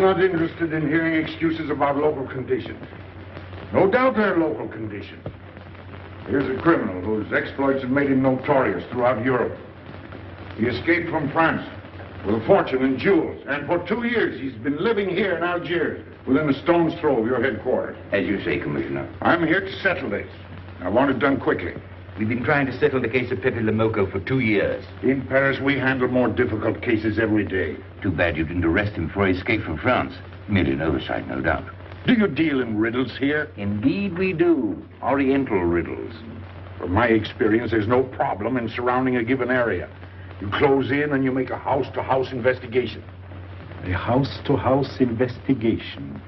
not interested in hearing excuses about local conditions. No doubt they're local conditions. Here's a criminal whose exploits have made him notorious throughout Europe. He escaped from France with a fortune in jewels, and for 2 years he's been living here in Algiers, within a stone's throw of your headquarters. As you say, Commissioner. I'm here to settle this. I want it done quickly. We've been trying to settle the case of Pepe for 2 years. In Paris, we handle more difficult cases every day. Too bad you didn't arrest him before he escaped from France. Merely an oversight, no doubt. Do you deal in riddles here? Indeed we do. Oriental riddles. From my experience, there's no problem in surrounding a given area. You close in and you make a house-to-house investigation. A house-to-house investigation.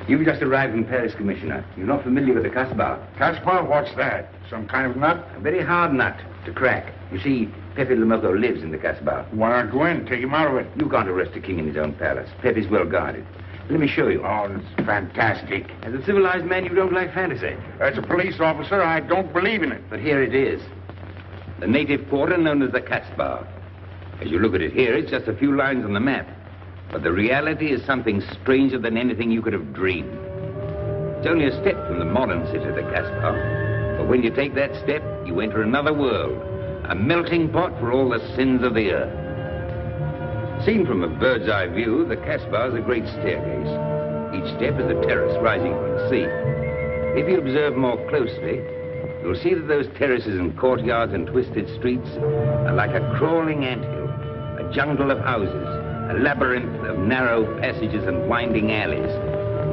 You've just arrived in Paris, Commissioner. You're not familiar with the Casbah. Casbah? What's that? Some kind of nut? A very hard nut to crack. You see, Pepe lives in the Casbah. Why not go in? Take him out of it. You can't arrest a king in his own palace. Pepe's well guarded. Let me show you. Oh, it's fantastic. As a civilized man, you don't like fantasy. As a police officer, I don't believe in it. But here it is. The native quarter known as the Casbah. As you look at it here, it's just a few lines on the map. But the reality is something stranger than anything you could have dreamed. It's only a step from the modern city, the Casbah. But when you take that step, you enter another world. A melting pot for all the sins of the earth. Seen from a bird's eye view, the Casbah is a great staircase. Each step is a terrace rising from the sea. If you observe more closely, you'll see that those terraces and courtyards and twisted streets are like a crawling anthill, a jungle of houses, a labyrinth of narrow passages and winding alleys,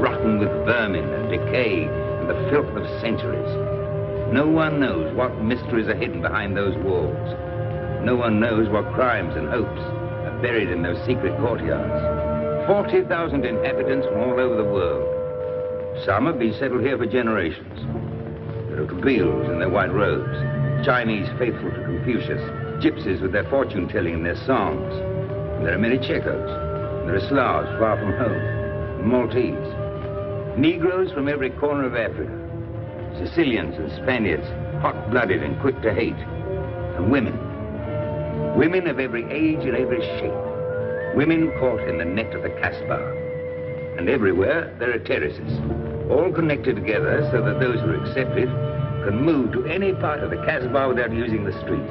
rotten with vermin and decay and the filth of centuries. No one knows what mysteries are hidden behind those walls. No one knows what crimes and hopes are buried in those secret courtyards. 40,000 inhabitants from all over the world. Some have been settled here for generations. There are Kabyles in their white robes, Chinese faithful to Confucius, gypsies with their fortune-telling and their songs. And there are many Checos. There are Slavs far from home, Maltese, Negroes from every corner of Africa, Sicilians and Spaniards, hot-blooded and quick to hate, and women. Women of every age and every shape. Women caught in the net of the Casbah. And everywhere there are terraces, all connected together so that those who are accepted can move to any part of the Casbah without using the street.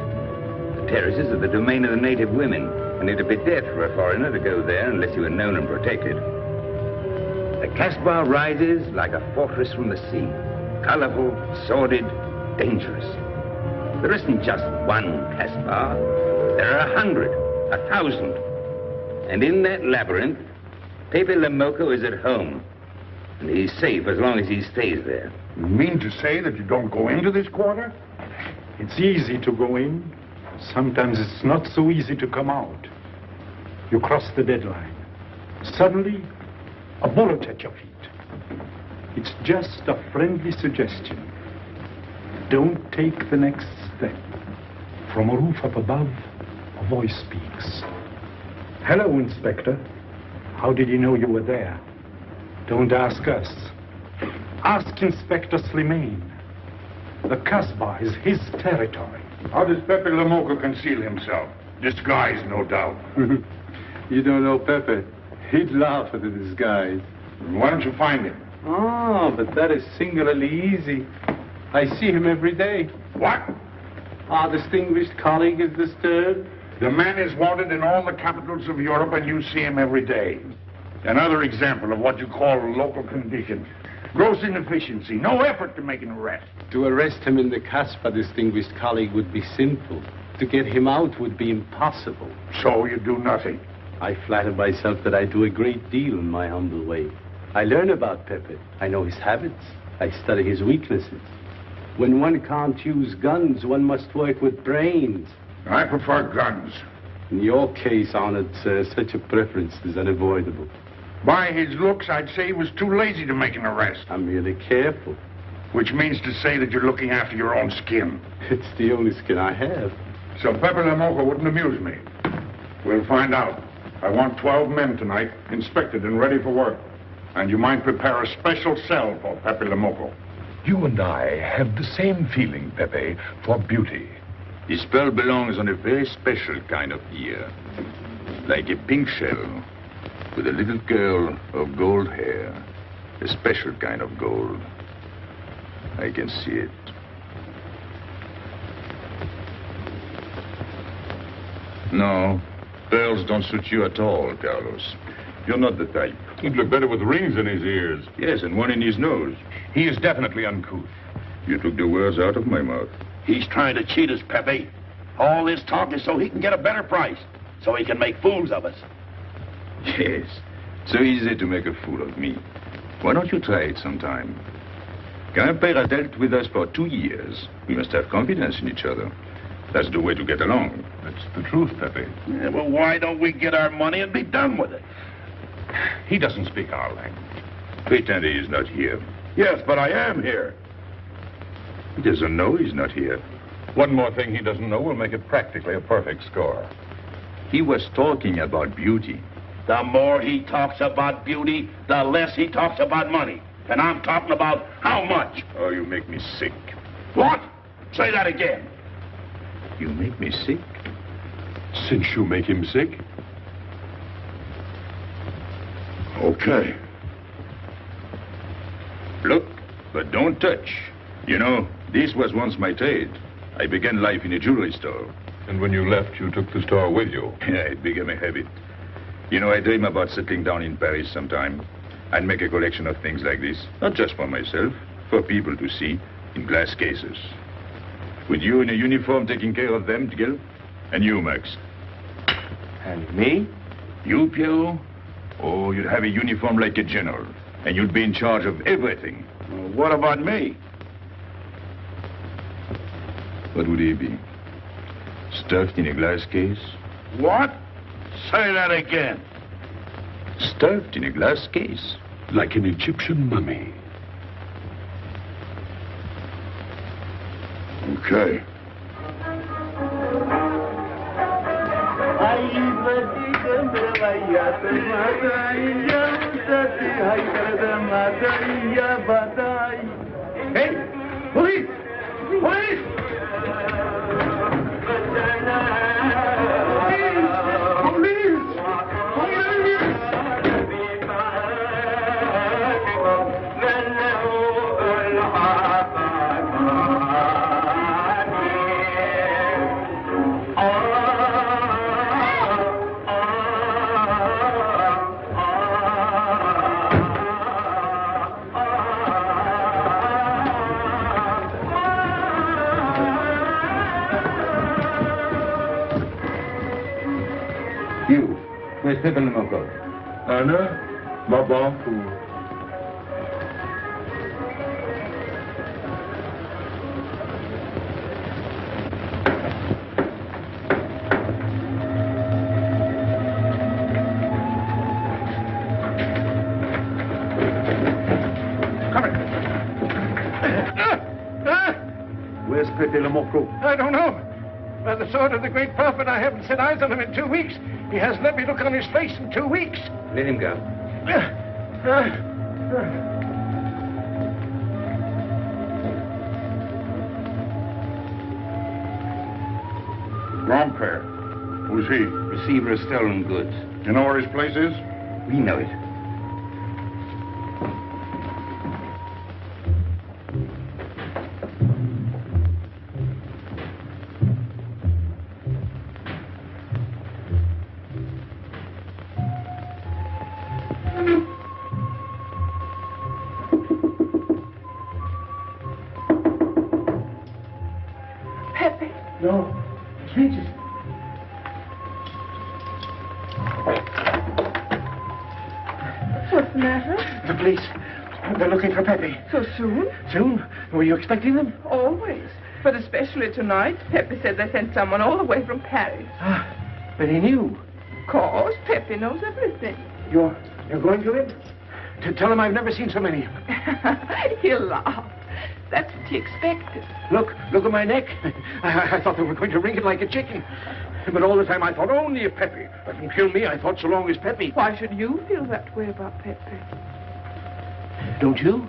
The terraces are the domain of the native women, and it'd be death for a foreigner to go there unless he were known and protected. The Casbah rises like a fortress from the sea, colorful, sordid, dangerous. There isn't just one Casbah. There are 100, 1,000. And in that labyrinth, Pepe is at home. And he's safe as long as he stays there. You mean to say that you don't go into this quarter? It's easy to go in. Sometimes it's not so easy to come out. You cross the deadline. Suddenly, a bullet at your feet. It's just a friendly suggestion. Don't take the next step. From a roof up above, a voice speaks. Hello, Inspector. How did you know you were there? Don't ask us. Ask Inspector Slimane. The Casbah is his territory. How does Pepe conceal himself? Disguise, no doubt. You don't know Pepe. He'd laugh at the disguise. Why don't you find him? Oh, but that is singularly easy. I see him every day. What? Our distinguished colleague is disturbed. The man is wanted in all the capitals of Europe, and you see him every day. Another example of what you call local conditions. Gross inefficiency, no effort to make an arrest. To arrest him in the Casbah, distinguished colleague, would be simple. To get him out would be impossible. So you do nothing? I flatter myself that I do a great deal in my humble way. I learn about Pepe. I know his habits. I study his weaknesses. When one can't use guns, one must work with brains. I prefer guns. In your case, honored sir, such a preference is unavoidable. By his looks, I'd say he was too lazy to make an arrest. I'm merely careful. Which means to say that you're looking after your own skin. It's the only skin I have. So Pepe wouldn't amuse me. We'll find out. I want 12 men tonight, inspected and ready for work. And you might prepare a special cell for Pepe You and I have the same feeling, Pepe, for beauty. This pearl belongs on a very special kind of ear. Like a pink shell, with a little curl of gold hair. A special kind of gold. I can see it. No, pearls don't suit you at all, Carlos. You're not the type. He'd look better with rings in his ears. Yes, and one in his nose. He is definitely uncouth. You took the words out of my mouth. He's trying to cheat us, Pepe. All this talk is so he can get a better price, so he can make fools of us. Yes, so easy to make a fool of me. Why don't you try it sometime? Grandpère has dealt with us for 2 years. We must have confidence in each other. That's the way to get along. That's the truth, Pepe. Yeah, well, why don't we get our money and be done with it? He doesn't speak our language. Pretend he is not here. Yes, but I am here. He doesn't know he's not here. One more thing he doesn't know will make it practically a perfect score. He was talking about beauty. The more he talks about beauty, the less he talks about money. And I'm talking about how much. Oh, you make me sick. What? Say that again. You make me sick? Since you make him sick? Okay. Look, but don't touch. You know, this was once my trade. I began life in a jewelry store. And when you left, you took the store with you. Yeah, it became a habit. You know, I dream about settling down in Paris sometime. I'd make a collection of things like this. Not just for myself, for people to see, in glass cases. With you in a uniform taking care of them, Gil? And you, Max? And me? You, Pierrot? Oh, you'd have a uniform like a general. And you'd be in charge of everything. Well, what about me? What would he be? Stuffed in a glass case? What? Say that again. Stuffed in a glass case. Like an Egyptian mummy. Okay. Hey! Police! Police! You, where's Pepe Lamarr? Anna, Maman, Where's Pepe Lamarr? I don't know. By the sword of the great prophet, I haven't set eyes on him in 2 weeks. He hasn't let me look on his face in 2 weeks. Let him go. Grandpère. Who's he? Receiver of stolen goods. You know where his place is? We know it. Pepe. No. Strangers. What's the matter? The police. They're looking for Pepe. So soon? Soon? Were you expecting them? Always. But especially tonight. Pepe said they sent someone all the way from Paris. Ah, but he knew. Of course, Pepe knows everything. You're going to him? To tell him I've never seen so many. He'll laugh. That's what he expected. Look at my neck. I thought they were going to wring it like a chicken. But all the time I thought only of Pepe. Doesn't kill me. I thought so long as Pepe. Why should you feel that way about Pepe? Don't you?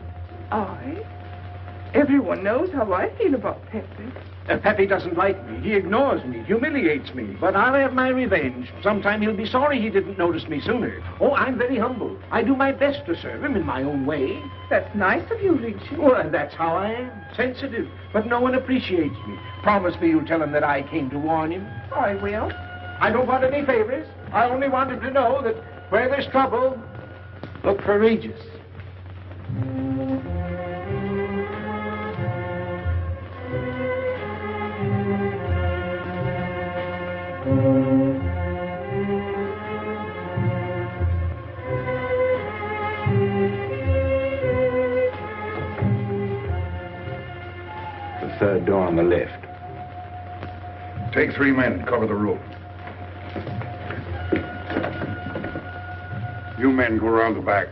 I? Everyone knows how I feel about Pepe. Pepe doesn't like me. He ignores me, humiliates me. But I'll have my revenge. Sometime he'll be sorry he didn't notice me sooner. Oh, I'm very humble. I do my best to serve him in my own way. That's nice of you, Richard. Well, and that's how I am. Sensitive. But no one appreciates me. Promise me you'll tell him that I came to warn him. I will. I don't want any favors. I only want him to know that where there's trouble, look for Regis. The third door on the left. Take 3 men, cover the room. You men go around the back.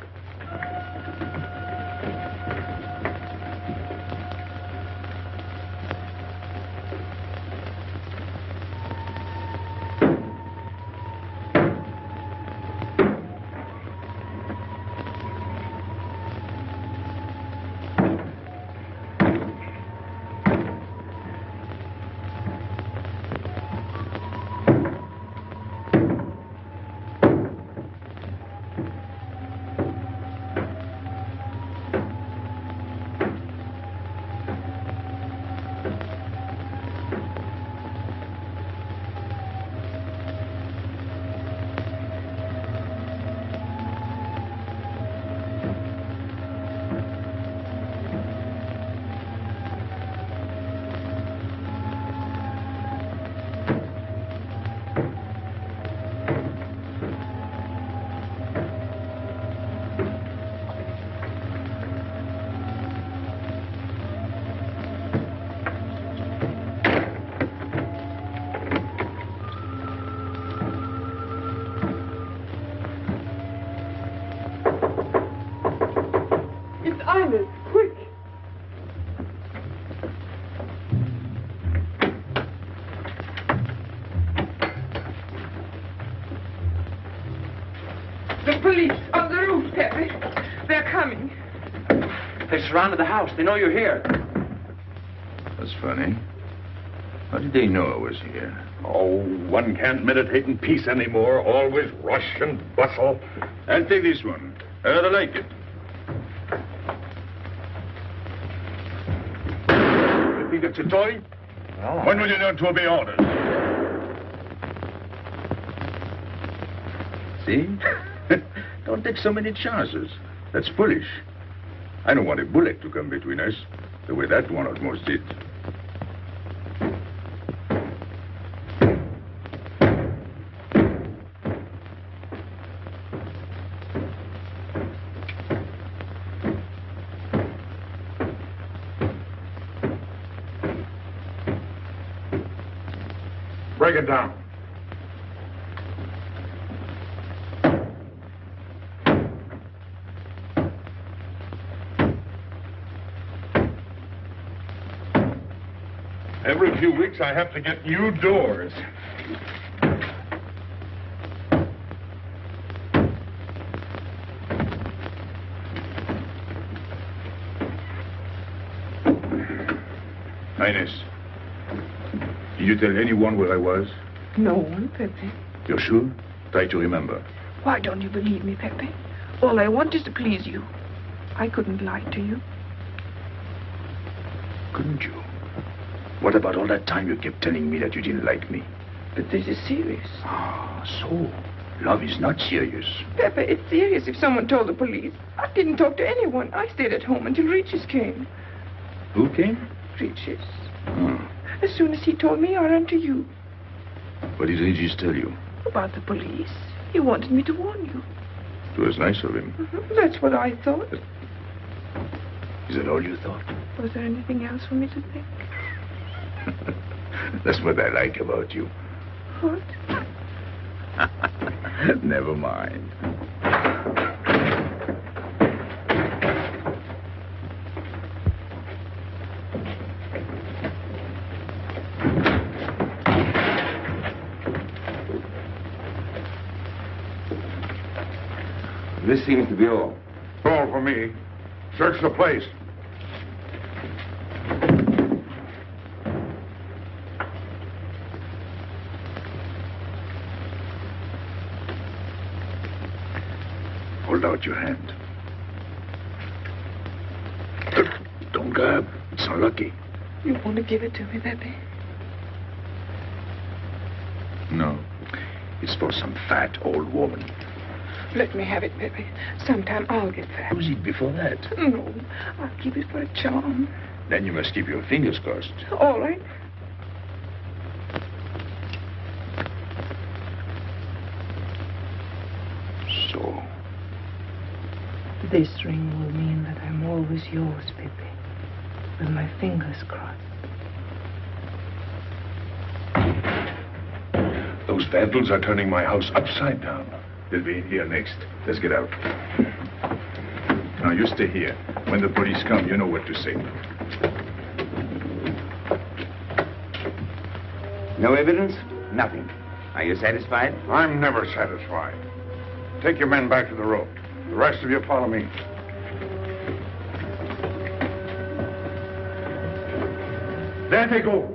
The police on the roof, Pepe. They're coming. They surrounded the house. They know you're here. That's funny. How did they know I was here? Oh, one can't meditate in peace anymore. Always rush and bustle. I'll take this one. I rather like it. You think it's a toy? Oh. When will you learn to obey orders? See? Don't take so many chances. That's foolish. I don't want a bullet to come between us, the way that one almost did. Break it down. Every few weeks I have to get new doors. Highness, did you tell anyone where I was? No one, Pepe. You're sure? Try to remember. Why don't you believe me, Pepe? All I want is to please you. I couldn't lie to you. Couldn't you? What about all that time you kept telling me that you didn't like me? But this is serious. Ah, so love is not serious. Pepe, it's serious if someone told the police. I didn't talk to anyone. I stayed at home until Regis came. Who came? Regis. Oh. As soon as he told me, I ran to you. What did Regis tell you? About the police. He wanted me to warn you. It was nice of him. That's what I thought. Is that all you thought? Was there anything else for me to think? That's what I like about you. What? Never mind. This seems to be all. All for me. Search the place. out your hand. Don't grab. It's unlucky. You want to give it to me, Pepe? No. It's for some fat old woman. Let me have it, Pepe. Sometime I'll get fat. Use it before that. No, I'll keep it for a charm. Then you must keep your fingers crossed. All right. So. This ring will mean that I'm always yours, Pepe. With my fingers crossed. Those vandals are turning my house upside down. They'll be in here next. Let's get out. Now, you stay here. When the police come, you know what to say. No evidence? Nothing. Are you satisfied? I'm never satisfied. Take your men back to the road. The rest of you follow me. There they go.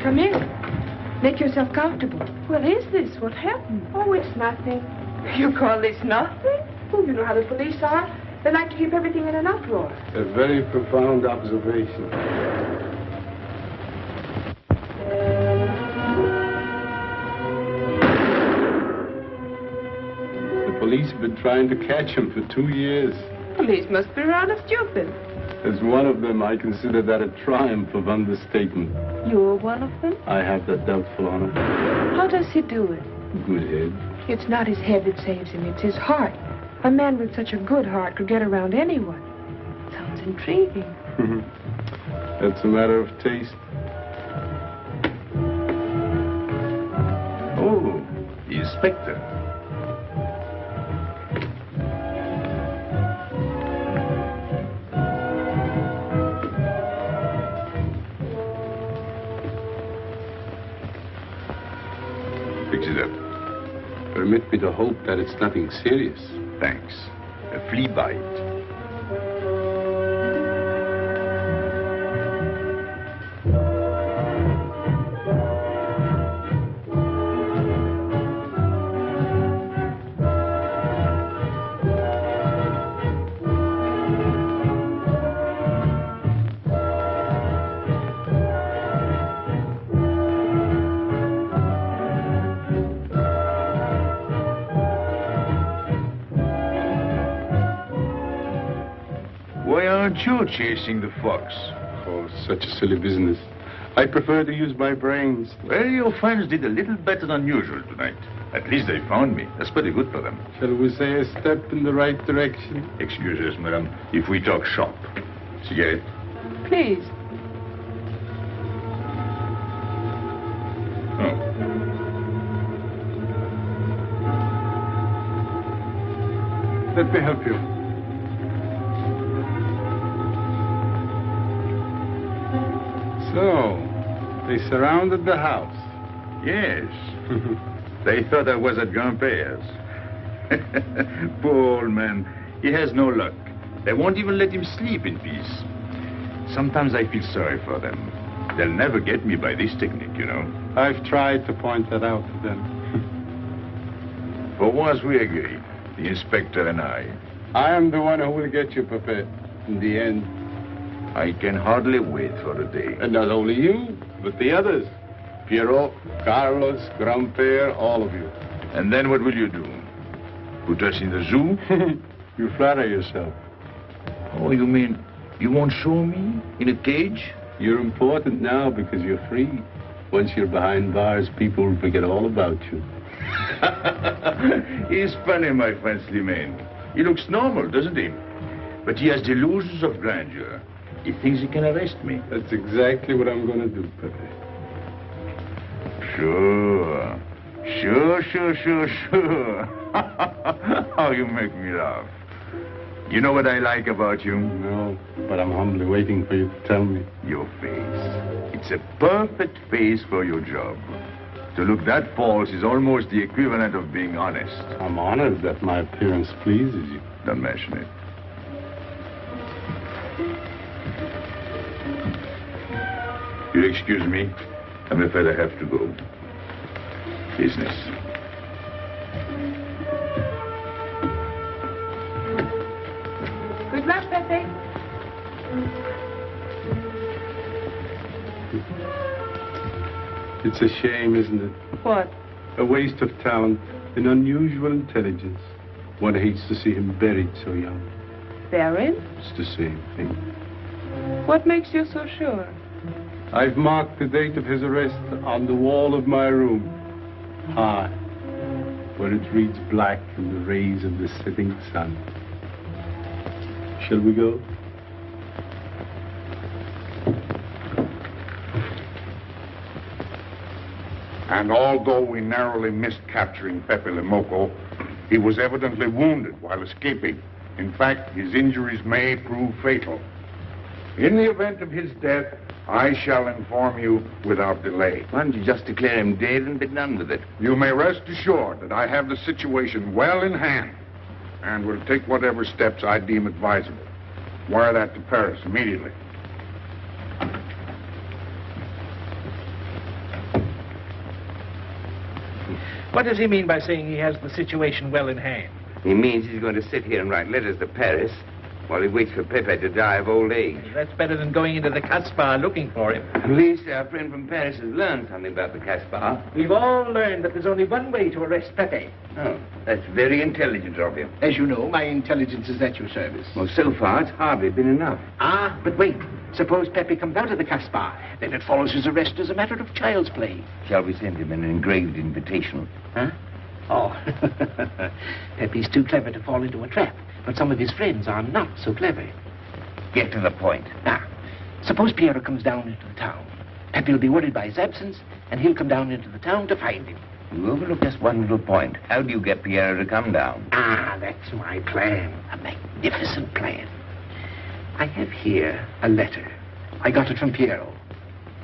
Come in. Make yourself comfortable. What is this? What happened? Oh, it's nothing. You call this nothing? Oh, you know how the police are. They like to keep everything in an uproar. A very profound observation. The police have been trying to catch him for 2 years. Police must be rather stupid. As one of them, I consider that a triumph of understatement. You're one of them? I have that doubtful honor. How does he do it? Good head. It's not his head that saves him, it's his heart. A man with such a good heart could get around anyone. Sounds intriguing. That's a matter of taste. Oh, the inspector. Fix it up. Permit me to hope that it's nothing serious. Thanks. A flea bite. Why aren't you chasing the fox? Oh, such a silly business. I prefer to use my brains. Well, your friends did a little better than usual tonight. At least they found me. That's pretty good for them. Shall we say a step in the right direction? Excuse us, madam, if we talk shop. Cigarette? Please. Oh. Let me help you. So, they surrounded the house. Yes. They thought I was at Grandpère's. Poor old man. He has no luck. They won't even let him sleep in peace. Sometimes I feel sorry for them. They'll never get me by this technique, you know. I've tried to point that out to them. For once we agree, the inspector and I. I am the one who will get you, Pepe, in the end. I can hardly wait for the day. And not only you, but the others. Piero, Carlos, Grandpere, all of you. And then what will you do? Put us in the zoo? You flatter yourself. Oh, you mean you won't show me in a cage? You're important now because you're free. Once you're behind bars, people will forget all about you. He's funny, my friend Slimane. He looks normal, doesn't he? But he has delusions of grandeur. He thinks he can arrest me. That's exactly what I'm going to do, Pepe. Sure. Sure. How you make me laugh. You know what I like about you? No, but I'm humbly waiting for you to tell me. Your face. It's a perfect face for your job. To look that false is almost the equivalent of being honest. I'm honored that my appearance pleases you. Don't mention it. You'll excuse me. I'm afraid I have to go. Business. Good luck, Pepe. It's a shame, isn't it? What? A waste of talent, an unusual intelligence. One hates to see him buried so young. Buried? It's the same thing. What makes you so sure? I've marked the date of his arrest on the wall of my room. High, where it reads black in the rays of the setting sun. Shall we go? And although we narrowly missed capturing Pepe Le Moco, he was evidently wounded while escaping. In fact, his injuries may prove fatal. In the event of his death, I shall inform you without delay. Why don't you just declare him dead and be done with it? You may rest assured that I have the situation well in hand and will take whatever steps I deem advisable. Wire that to Paris immediately. What does he mean by saying he has the situation well in hand? He means he's going to sit here and write letters to Paris while he waits for Pepe to die of old age. That's better than going into the Casbah looking for him. At least our friend from Paris has learned something about the Casbah. We've all learned that there's only one way to arrest Pepe. Oh, that's very intelligent of you. As you know, my intelligence is at your service. Well, so far, it's hardly been enough. Ah, but wait. Suppose Pepe comes out of the Casbah. Then it follows his arrest as a matter of child's play. Shall we send him an engraved invitation? Huh? Oh, Pepe's too clever to fall into a trap. But some of his friends are not so clever. Get to the point. Now, suppose Piero comes down into the town. Pepe will be worried by his absence, and he'll come down into the town to find him. You overlook just one little point. How do you get Piero to come down? Ah, that's my plan. A magnificent plan. I have here a letter. I got it from Piero.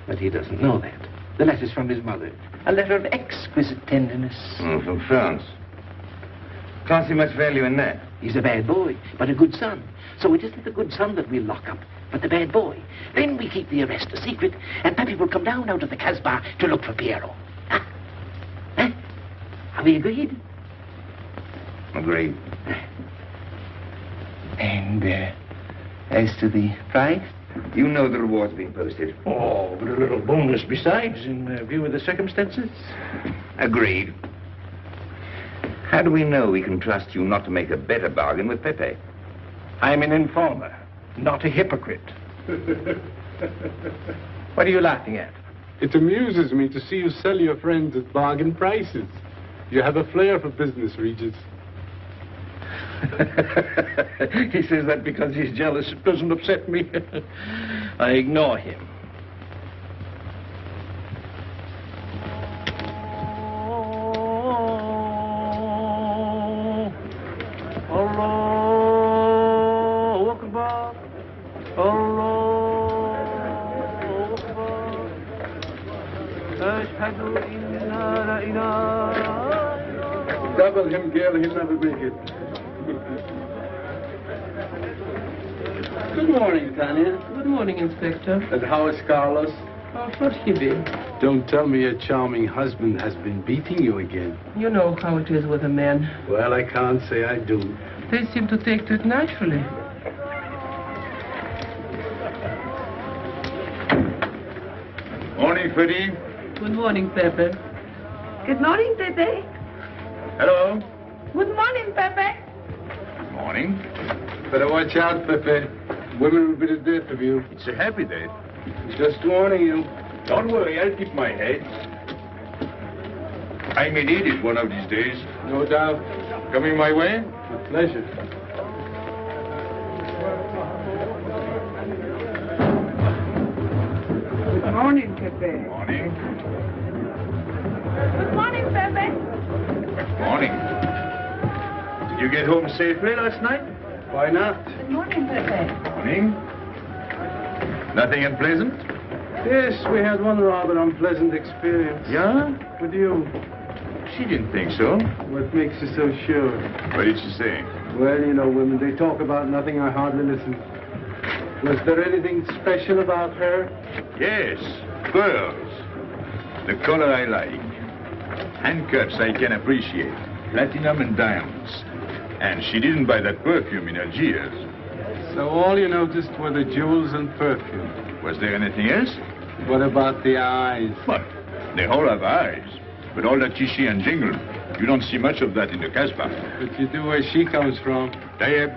But he doesn't know that. The letter's from his mother. A letter of exquisite tenderness. From France. Can't see much value in that. He's a bad boy, but a good son. So it isn't the good son that we'll lock up, but the bad boy. Then we keep the arrest a secret, and Pepe will come down out of the Casbah to look for Piero. Huh? Huh? Are we agreed? Agreed. And, as to the prize? You know the reward's been posted. Oh, but a little bonus besides, in view of the circumstances. Agreed. How do we know we can trust you not to make a better bargain with Pepe? I'm an informer, not a hypocrite. What are you laughing at? It amuses me to see you sell your friends at bargain prices. You have a flair for business, Regis. He says that because he's jealous. It doesn't upset me. I ignore him. Double him, girl, he'll never make it. Good morning, Tanya. Good morning, Inspector. And how is Carlos? Oh, what he did? Don't tell me your charming husband has been beating you again. You know how it is with a man. Well, I can't say I do. They seem to take to it naturally. Morning, Freddie. Good morning, Pepe. Good morning, Pepe. Hello. Good morning, Pepe. Morning. Better watch out, Pepe. Women will be the death of you. It's a happy day. Just warning you. Don't worry, I'll keep my head. I may need it one of these days. No doubt. Coming my way? With pleasure. Good morning, Pepe. Morning. Good morning, Pepe. Morning. Did you get home safely last night? Why not? Good morning, Pepe. Morning. Nothing unpleasant? Yes, we had one rather unpleasant experience. Yeah? With you. She didn't think so. What makes you so sure? What did she say? Well, you know, women, they talk about nothing. I hardly listen. Was there anything special about her? Yes, pearls. The color I like. Handcuffs I can appreciate. Platinum and diamonds. And she didn't buy that perfume in Algiers. So all you noticed were the jewels and perfume. Was there anything else? What about the eyes? What? They all have eyes. But all that chichi and jingle, you don't see much of that in the Casbah. But you do where she comes from. Tayyib.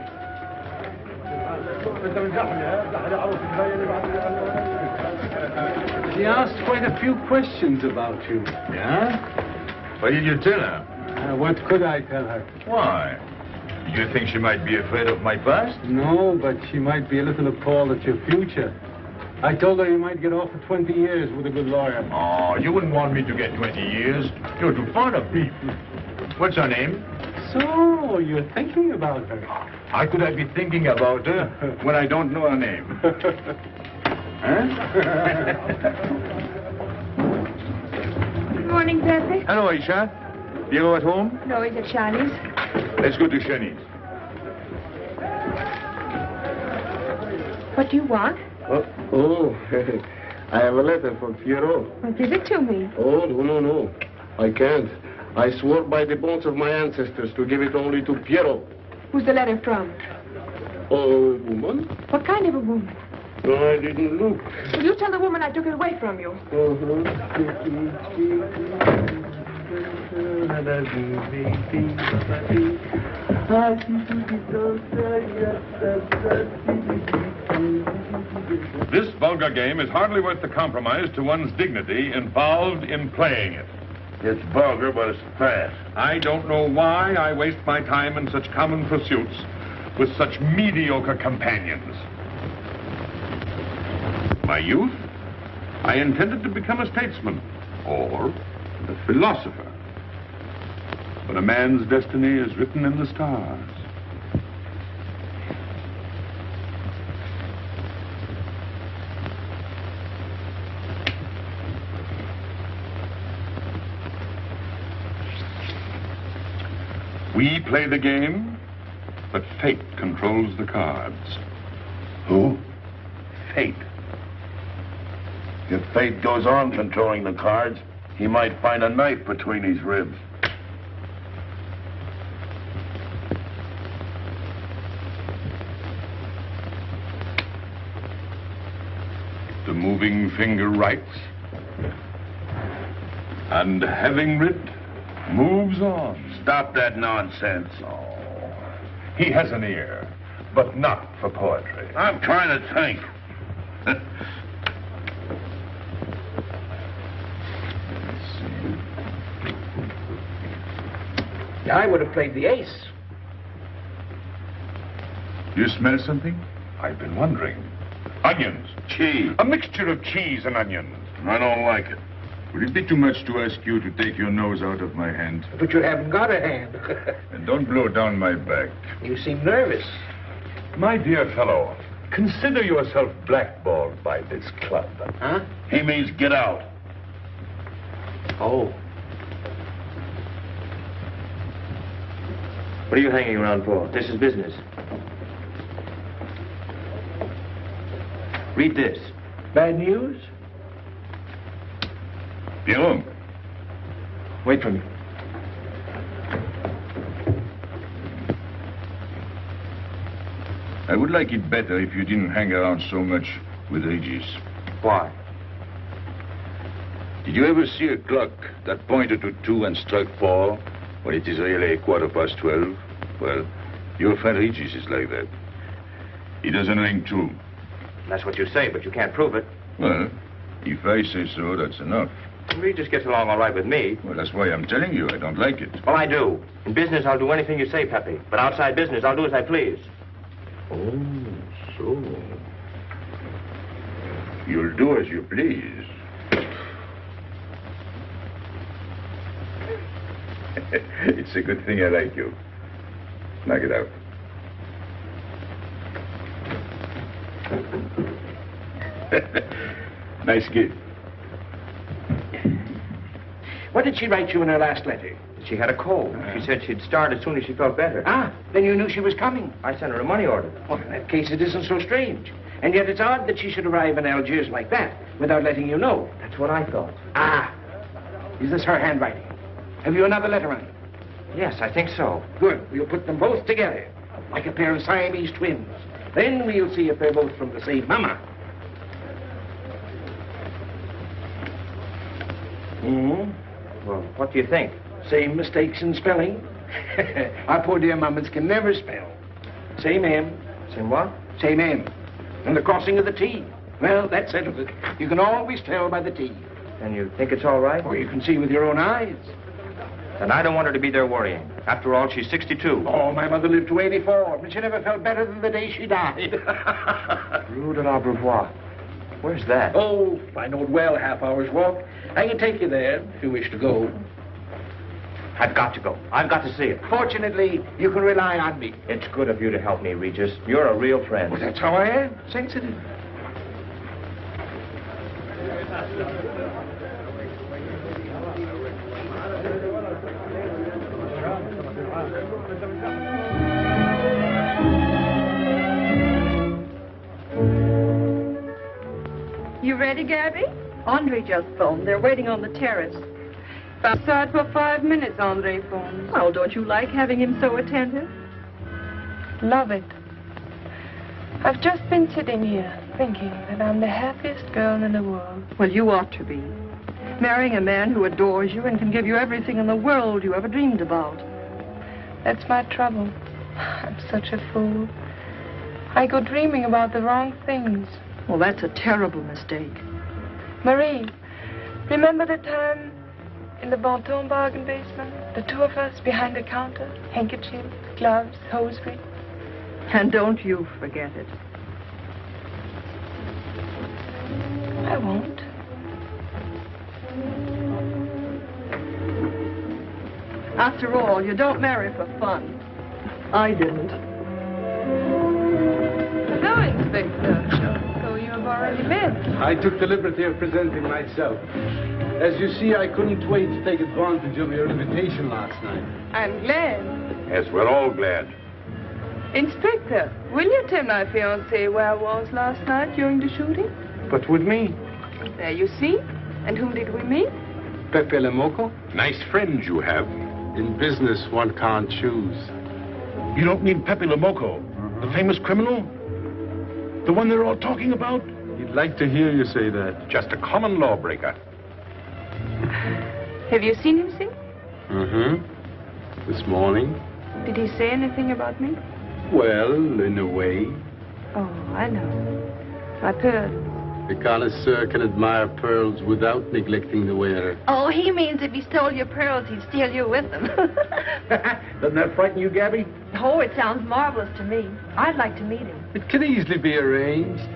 She asked quite a few questions about you. Yeah? What did you tell her? What could I tell her? Why? Did you think she might be afraid of my past? No, but she might be a little appalled at your future. I told her you might get off for 20 years with a good lawyer. Oh, you wouldn't want me to get 20 years. You're too fond of me. What's her name? So, you're thinking about her. How could I be thinking about her when I don't know her name? Good morning, Pepe. Hello, Aisha. You at home? No, is it Chinese? Let's go to Shani's. What do you want? I have a letter for Pierrot. Well, give it to me. Oh, no. I can't. I swore by the bones of my ancestors to give it only to Pierrot. Who's the letter from? Oh, woman? What kind of a woman? No, I didn't look. Will you tell the woman I took it away from you? This vulgar game is hardly worth the compromise to one's dignity involved in playing it. It's vulgar, but it's fast. I don't know why I waste my time in such common pursuits with such mediocre companions. My youth, I intended to become a statesman or a philosopher. But a man's destiny is written in the stars. We play the game, but fate controls the cards. Who? Fate. If fate goes on controlling the cards, he might find a knife between his ribs. The moving finger writes, and having writ, moves on. Stop that nonsense. Oh, he has an ear, but not for poetry. I'm trying to think. I would have played the ace. You smell something? I've been wondering. Onions. Cheese. A mixture of cheese and onions. I don't like it. Would it be too much to ask you to take your nose out of my hand? But you haven't got a hand. And don't blow down my back. You seem nervous. My dear fellow, consider yourself blackballed by this club. Huh? He means get out. Oh. What are you hanging around for? This is business. Read this. Bad news? Pierrot. Wait for me. I would like it better if you didn't hang around so much with Regis. Why? Did you ever see a clock that pointed to 2 and struck 4 when it is really 12:15? Well, your friend Regis is like that. He doesn't ring 2. That's what you say, but you can't prove it. Well, if I say so, that's enough. He just gets along all right with me. Well, that's why I'm telling you I don't like it. Well, I do. In business, I'll do anything you say, Pepe. But outside business, I'll do as I please. Oh, so. You'll do as you please. It's a good thing I like you. Knock it out. Nice gift. What did she write you in her last letter? She had a cold. She said she'd start as soon as she felt better. Ah, then you knew she was coming. I sent her a money order. Well, in that case, it isn't so strange. And yet it's odd that she should arrive in Algiers like that without letting you know. That's what I thought. Ah, is this her handwriting? Have you another letter on it? Yes, I think so. Good. We'll put them both together, like a pair of Siamese twins. Then we'll see if they're both from the same mama. Well, what do you think? Same mistakes in spelling. Our poor dear mamas can never spell. Same M. Same what? Same M. And the crossing of the T. Well, that settles it. You can always tell by the T. And you think it's all right? Or you can see with your own eyes. Then I don't want her to be there worrying. After all, she's 62. Oh, my mother lived to 84, but she never felt better than the day she died. Rue de l'Abreuvoir. Where's that? Oh, I know it well, half-hour's walk. I can take you there if you wish to go. I've got to go. I've got to see it. Fortunately, you can rely on me. It's good of you to help me, Regis. You're a real friend. Well, that's how I am. Sensitive. You ready, Gaby? Andre just phoned. They're waiting on the terrace. Outside for 5 minutes, Andre phoned. Well, don't you like having him so attentive? Love it. I've just been sitting here thinking that I'm the happiest girl in the world. Well, you ought to be. Marrying a man who adores you and can give you everything in the world you ever dreamed about. That's my trouble. I'm such a fool. I go dreaming about the wrong things. Well, that's a terrible mistake. Marie, remember the time in the Bonton bargain basement? The 2 of us behind the counter, handkerchief, gloves, hosiery. And don't you forget it. I won't. After all, you don't marry for fun. I didn't. Hello, Inspector. So you have already been. I took the liberty of presenting myself. As you see, I couldn't wait to take advantage of your invitation last night. I'm glad. Yes, we're all glad. Inspector, will you tell my fiancé where I was last night during the shooting? But with me, There you see. And whom did we meet? Pepe Le Moco. Nice friends you have. In business, one can't choose. You don't mean Pepe Le Moco, the famous criminal? The one they're all talking about? He'd like to hear you say that. Just a common lawbreaker. Have you seen him sing? Mm-hmm. This morning. Did he say anything about me? Well, in a way. Oh, I know. My pearl. The connoisseur can admire pearls without neglecting the wearer. Oh, he means if he stole your pearls, he'd steal you with them. Doesn't that frighten you, Gaby? Oh, it sounds marvelous to me. I'd like to meet him. It can easily be arranged.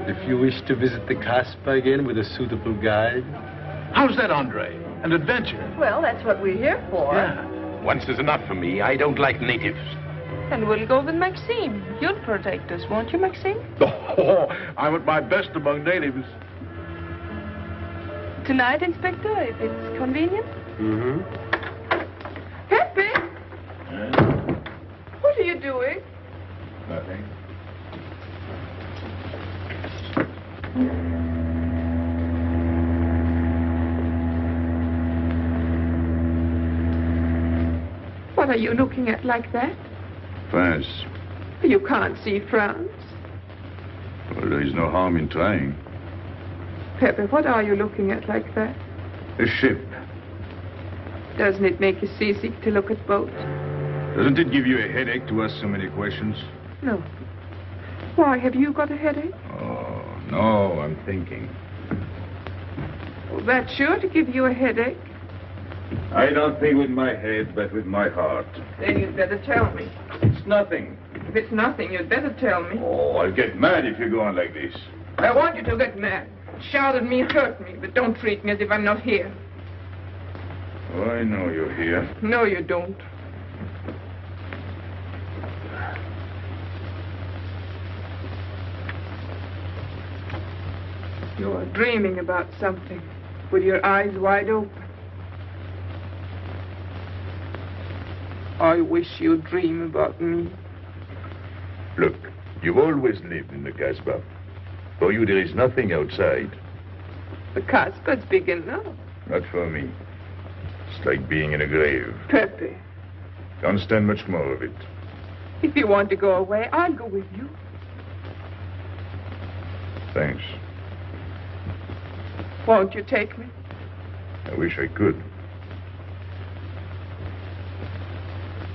If you wish to visit the Casbah again with a suitable guide. How's that, Andre? An adventure? Well, that's what we're here for. Yeah. Once is enough for me. I don't like natives. And we'll go with Maxime. You'll protect us, won't you, Maxime? Oh, I'm at my best among natives. Tonight, Inspector, if it's convenient. Mm-hmm. Pepe! What are you doing? Nothing. What are you looking at like that? France. You can't see France. Well, there is no harm in trying. Pepe, what are you looking at like that? A ship. Doesn't it make you seasick to look at boats? Doesn't it give you a headache to ask so many questions? No. Why, have you got a headache? Oh, no, I'm thinking. Well, that's sure to give you a headache. I don't think with my head, but with my heart. Then you'd better tell me. It's nothing. If it's nothing, you'd better tell me. Oh, I'll get mad if you go on like this. I want you to get mad. Shout at me, hurt me, but don't treat me as if I'm not here. Oh, I know you're here. No, you don't. You're dreaming about something with your eyes wide open. I wish you'd dream about me. Look, you've always lived in the Casbah. For you, there is nothing outside. The Casbah's big enough. Not for me. It's like being in a grave. Pepe, Can't stand much more of it. if you want to go away, I'll go with you. Thanks. Won't you take me? I wish I could.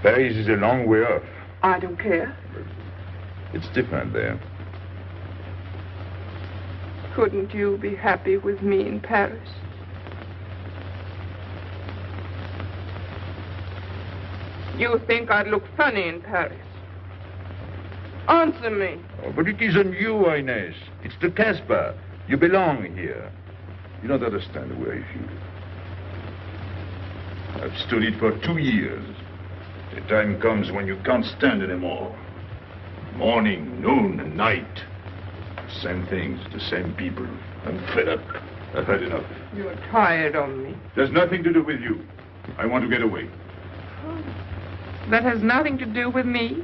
Paris is a long way off. I don't care. It's different there. Couldn't you be happy with me in Paris? You think I'd look funny in Paris? Answer me. Oh, but it isn't you, Inez. It's the Casbah. You belong here. You don't understand the way I feel. I've stood it for 2 years. The time comes when you can't stand anymore. Morning, noon, and night. Same things, the same people. I'm fed up. I've had enough. You're tired of me. There's nothing to do with you. I want to get away. That has nothing to do with me.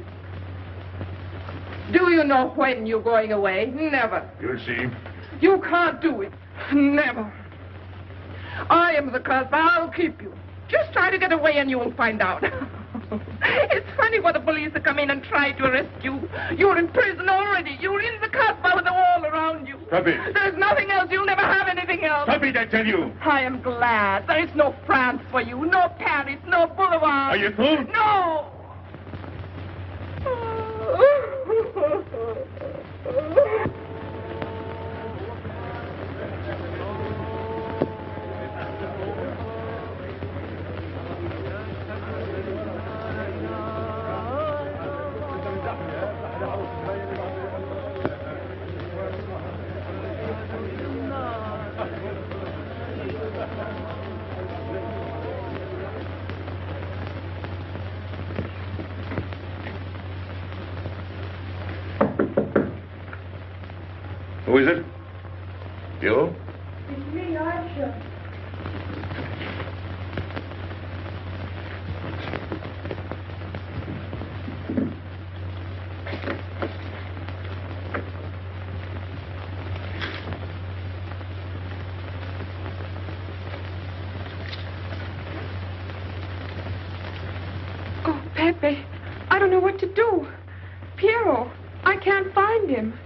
Do you know when you're going away? Never. You'll see. You can't do it. Never. I am the Casbah. I'll keep you. Just try to get away and you'll find out. It's funny what the police will come in and try to arrest you. You're in prison already. You're in the Casbah with the wall around you. Stop it. There's nothing else. You'll never have anything else. Stop it, I tell you. I am glad. There is no France for you. No Paris. No Boulevard. Are you through? No. Who is it? You? It's me, Aisha. Oh, Pepe, I don't know what to do. Piero, I can't find him.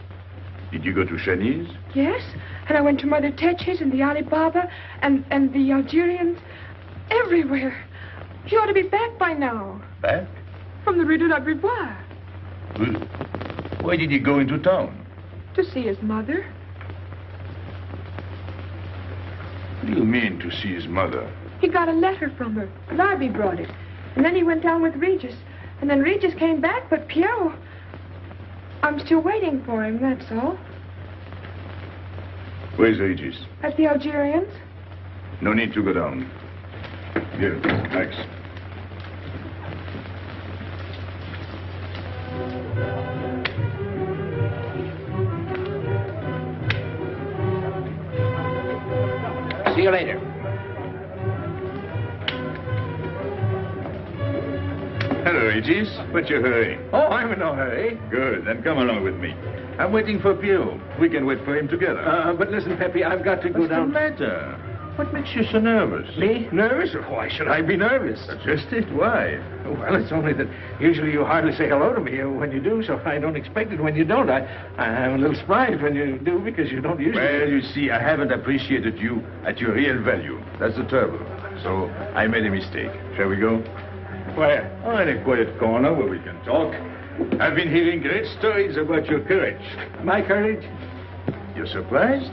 Did you go to Chinese? Yes, and I went to Mother Tetche's and the Alibaba and the Algerians. Everywhere. He ought to be back by now. Back? From the Rue de la Brivoire. Well, why did he go into town? To see his mother. What do you mean, to see his mother? He got a letter from her. Gaby brought it. And then he went down with Regis. And then Regis came back, but Piero... I'm still waiting for him, that's all. Where's Regis? At the Algerians. No need to go down. Here, thanks. See you later. Hello, Regis. What's your hurry? Oh, I'm in no hurry. Good, then come along with me. I'm waiting for Pio. We can wait for him together. But listen, Pepe, I've got to go What's down. the matter? What makes you so nervous? Me? Nervous? Why should I be nervous? That's just it. Why? Well, it's only that usually you hardly say hello to me when you do, so I don't expect it when you don't. I'm a little surprised when you do because you don't usually... Well, you see, I haven't appreciated you at your real value. That's the trouble. So I made a mistake. Shall we go? Where? Oh, in a quiet corner where we can talk. I've been hearing great stories about your courage. My courage? You're surprised?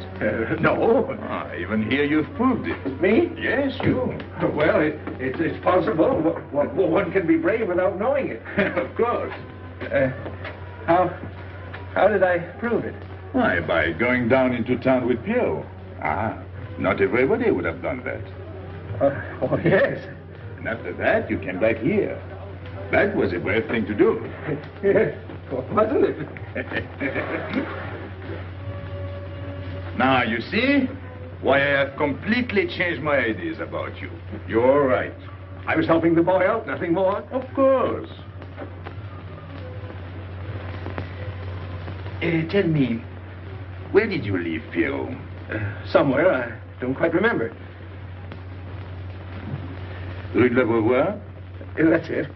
No. I even hear you've proved it. Me? Yes, you. Well, it's possible. One can be brave without knowing it. Of course. How did I prove it? Why, by going down into town with Pierrot. Not everybody would have done that. Oh, yes. And after that, you came back here. That was a brave thing to do. Yes, wasn't it? Now, you see why I have completely changed my ideas about you. You're right. I was helping the boy out, nothing more. Of course. Tell me, where did you leave Pierrot? Somewhere, I don't quite remember. Rue de la Beauvoir? That's it.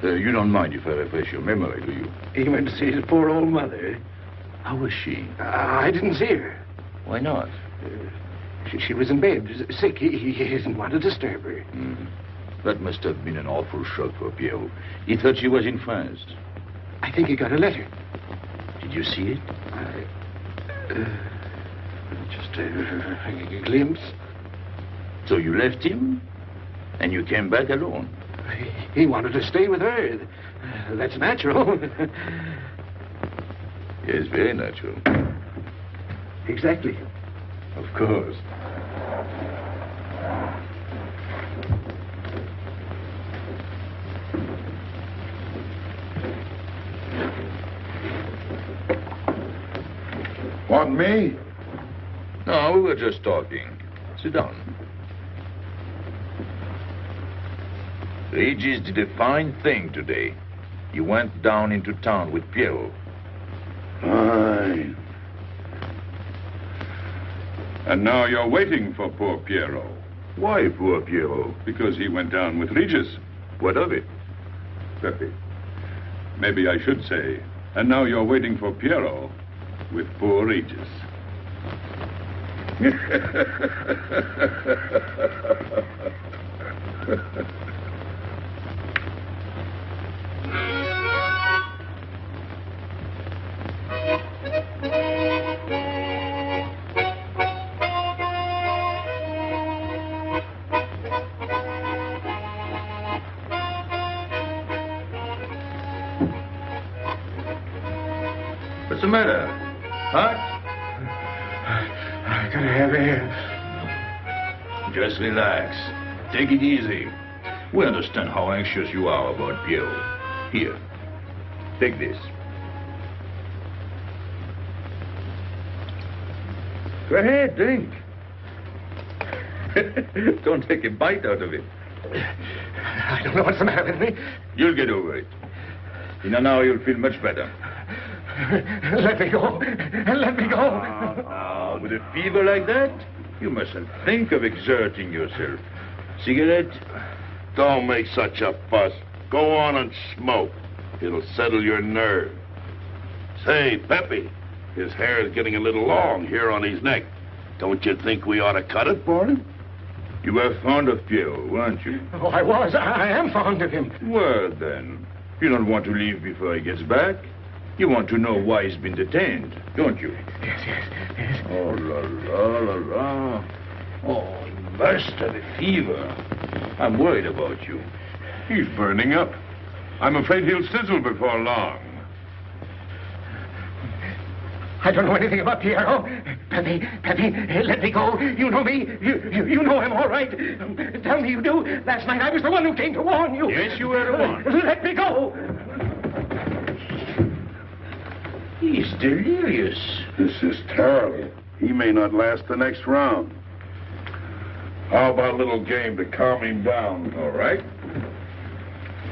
You don't mind if I refresh your memory, do you? He went to see his poor old mother. How was she? I didn't see her. Why not? She was in bed, sick. He didn't want to disturb her. That must have been an awful shock for Pierrot. He thought she was in France. I think he got a letter. Did you see it? Just a glimpse. So you left him, and you came back alone? He wanted to stay with her. That's natural. Yes, very natural. Exactly. Of course. Want me? No, we were just talking. Sit down. Regis did a fine thing today. He went down into town with Pierrot. Fine. And now you're waiting for poor Pierrot. Why poor Pierrot? Because he went down with Regis. What of it? Pepe. Maybe I should say, and now you're waiting for Pierrot with poor Regis. What's the matter? Hot? I gotta have air. Just relax. Take it easy. We understand how anxious you are about Pierrot. Here, take this. Go ahead, drink. Don't take a bite out of it. I don't know what's the matter with me. You'll get over it. In an hour, you'll feel much better. Let me go. Let me go. With a fever like that, you mustn't think of exerting yourself. Cigarette? Don't make such a fuss. Go on and smoke. It'll settle your nerve. Say, Pepe, his hair is getting a little long here on his neck. Don't you think we ought to cut it for him? You were fond of Pierrot, weren't you? Oh, I was. I am fond of him. Well, then, you don't want to leave before he gets back. You want to know why he's been detained, don't you? Yes. Oh, la, la, la, la. Oh, he must have a fever. I'm worried about you. He's burning up. I'm afraid he'll sizzle before long. I don't know anything about Pierrot. Pepe, let me go. You know me. You know him all right. Tell me you do. Last night I was the one who came to warn you. Yes, you were the one. Let me go. He's delirious. This is terrible. He may not last the next round. How about a little game to calm him down? All right.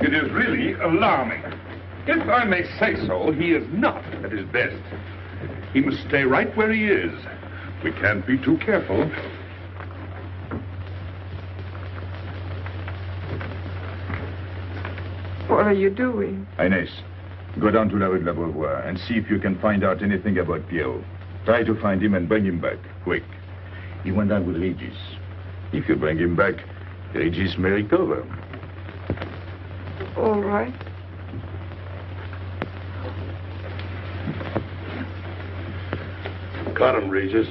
It is really alarming. If I may say so, he is not at his best. He must stay right where he is. We can't be too careful. What are you doing? Inés, go down to La Rue de la Beauvoir and see if you can find out anything about Pierrot. Try to find him and bring him back, quick. He went down with Regis. If you bring him back, Regis may recover. All right. Got him, Regis.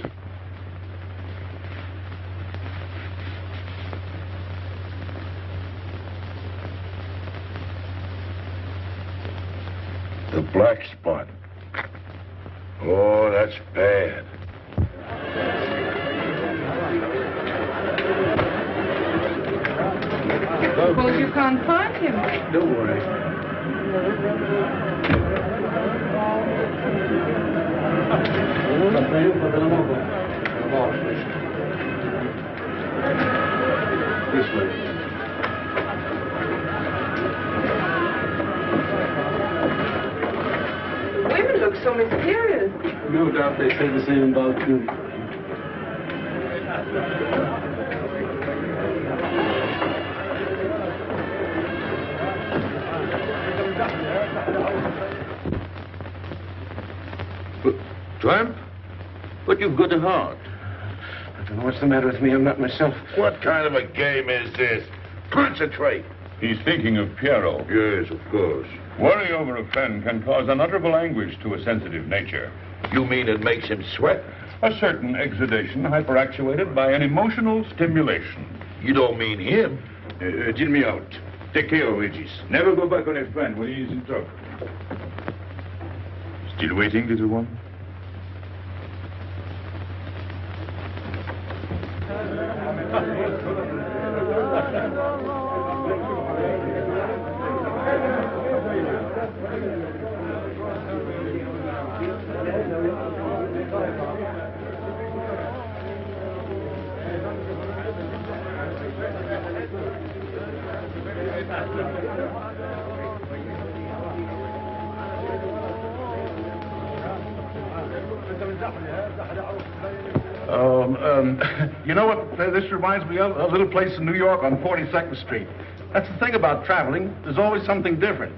The black spot. Oh, that's bad. Suppose you can't find him. Don't worry. This way. Women look so mysterious. No doubt they say the same about you. Tramp? But you've got a heart. I don't know what's the matter with me. I'm not myself. What kind of a game is this? Concentrate. He's thinking of Pierrot. Yes, of course. Worry over a friend can cause unutterable anguish to a sensitive nature. You mean it makes him sweat? A certain exudation hyperactuated by an emotional stimulation. You don't mean him? Deal me out. Take care of Regis. Never go back on a friend when he is in trouble. Still waiting, little one? You know what this reminds me of? A little place in New York on 42nd Street. That's the thing about traveling. There's always something different.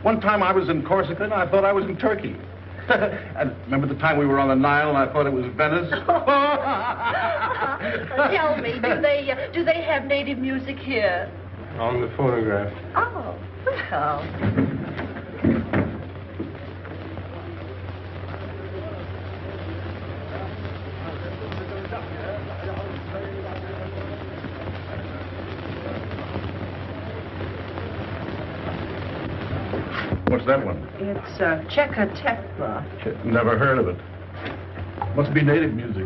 One time I was in Corsica and I thought I was in Turkey. And remember the time we were on the Nile and I thought it was Venice? Tell me, do they have native music here? On the phonograph. Oh, well. What's that one? It's Checa Tekla. Never heard of it. Must be native music.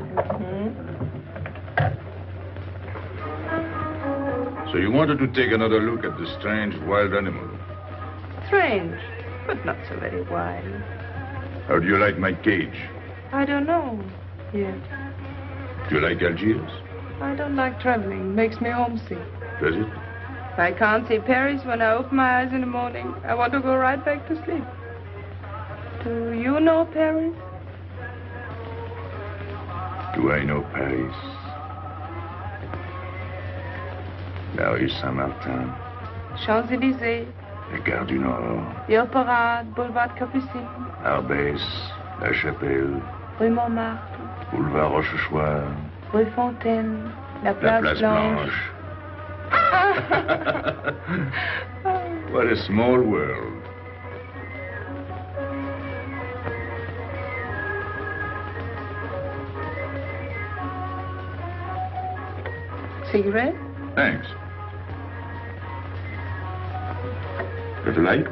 So you wanted to take another look at the strange wild animal. Strange, but not so very wild. How do you like my cage? I don't know yet. Do you like Algiers? I don't like traveling. Makes me homesick. Does it? If I can't see Paris when I open my eyes in the morning, I want to go right back to sleep. Do you know Paris? Do I know Paris? La rue Saint-Martin. Champs-Élysées. La Gare du Nord. The Opera, Boulevard Capucine. Arbès. La Chapelle. Rue Montmartre. Boulevard Rochechouart. Rue Fontaine. La La Place Place Blanche. Blanche. What a small world. Cigarette? Thanks. Got a light?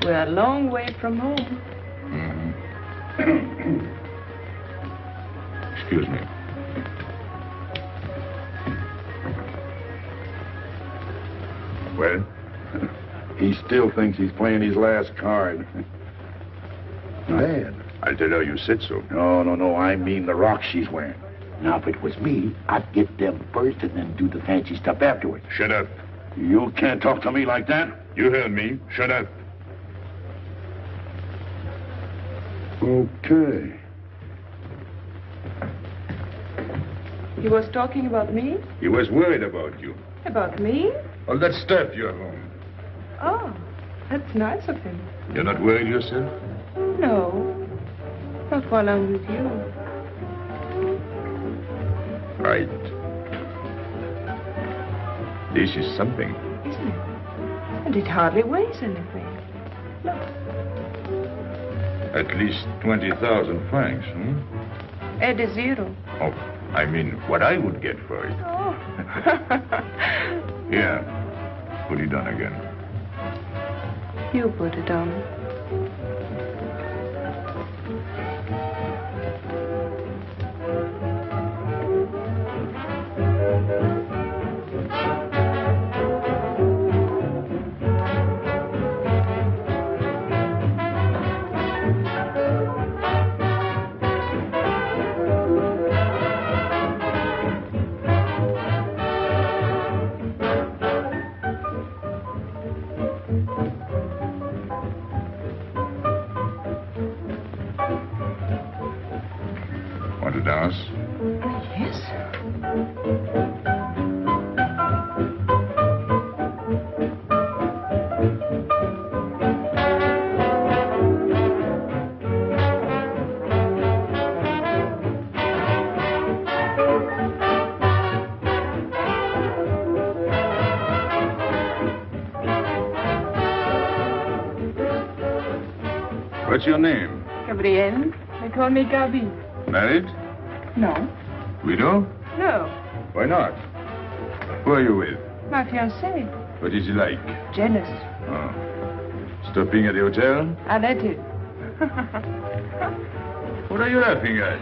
We're a long way from home. Excuse me. Well? He still thinks he's playing his last card. Bad. I'll tell her you said so. No. I mean the rock she's wearing. Now, if it was me, I'd get them first and then do the fancy stuff afterwards. Shut up. You can't talk to me like that. You heard me. Shut up. Okay. He was talking about me? He was worried about you. About me? All that stuff you have on. Oh, that's nice of him. You're not worried yourself? No. Not while I'm with you. Right. This is something. Isn't it? And it hardly weighs anything. Look. At least 20,000 francs, Add a zero. Oh, I mean, what I would get for it. Oh. Here. Put it on again. You put it on. Want to dance? Yes. What's your name? Gabrielle. They call me Gaby. Married? No. Widow? No. Why not? Who are you with? My fiancé. What is he like? Jealous. Oh. Stopping at the hotel? I let it. What are you laughing at?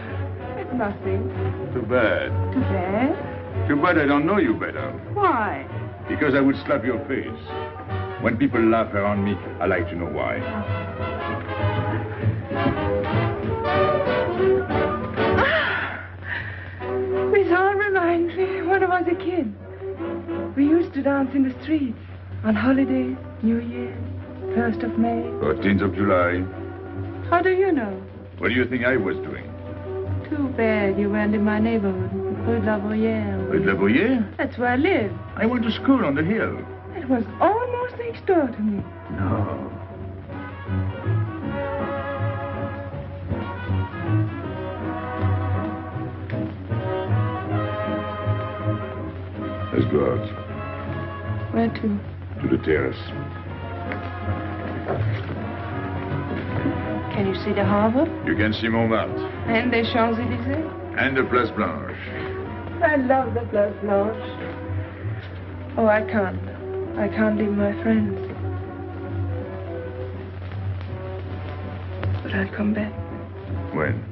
It's nothing. Too bad. Too bad? Too bad I don't know you better. Why? Because I would slap your face. When people laugh around me, I like to know why. This all reminds me when I was a kid. We used to dance in the streets on holidays, New Year, 1st of May. 14th of July. How do you know? What do you think I was doing? Too bad you weren't in my neighborhood, Rue de la Bruyère. Rue de la Bruyère? That's where I live. I went to school on the hill. It was almost next door to me. No. Let's go out. Where to? To the terrace. Can you see the harbor? You can see Montmartre. And the Champs-Élysées? And the Place Blanche. I love the Place Blanche. Oh, I can't. I can't leave my friends. But I'll come back. When?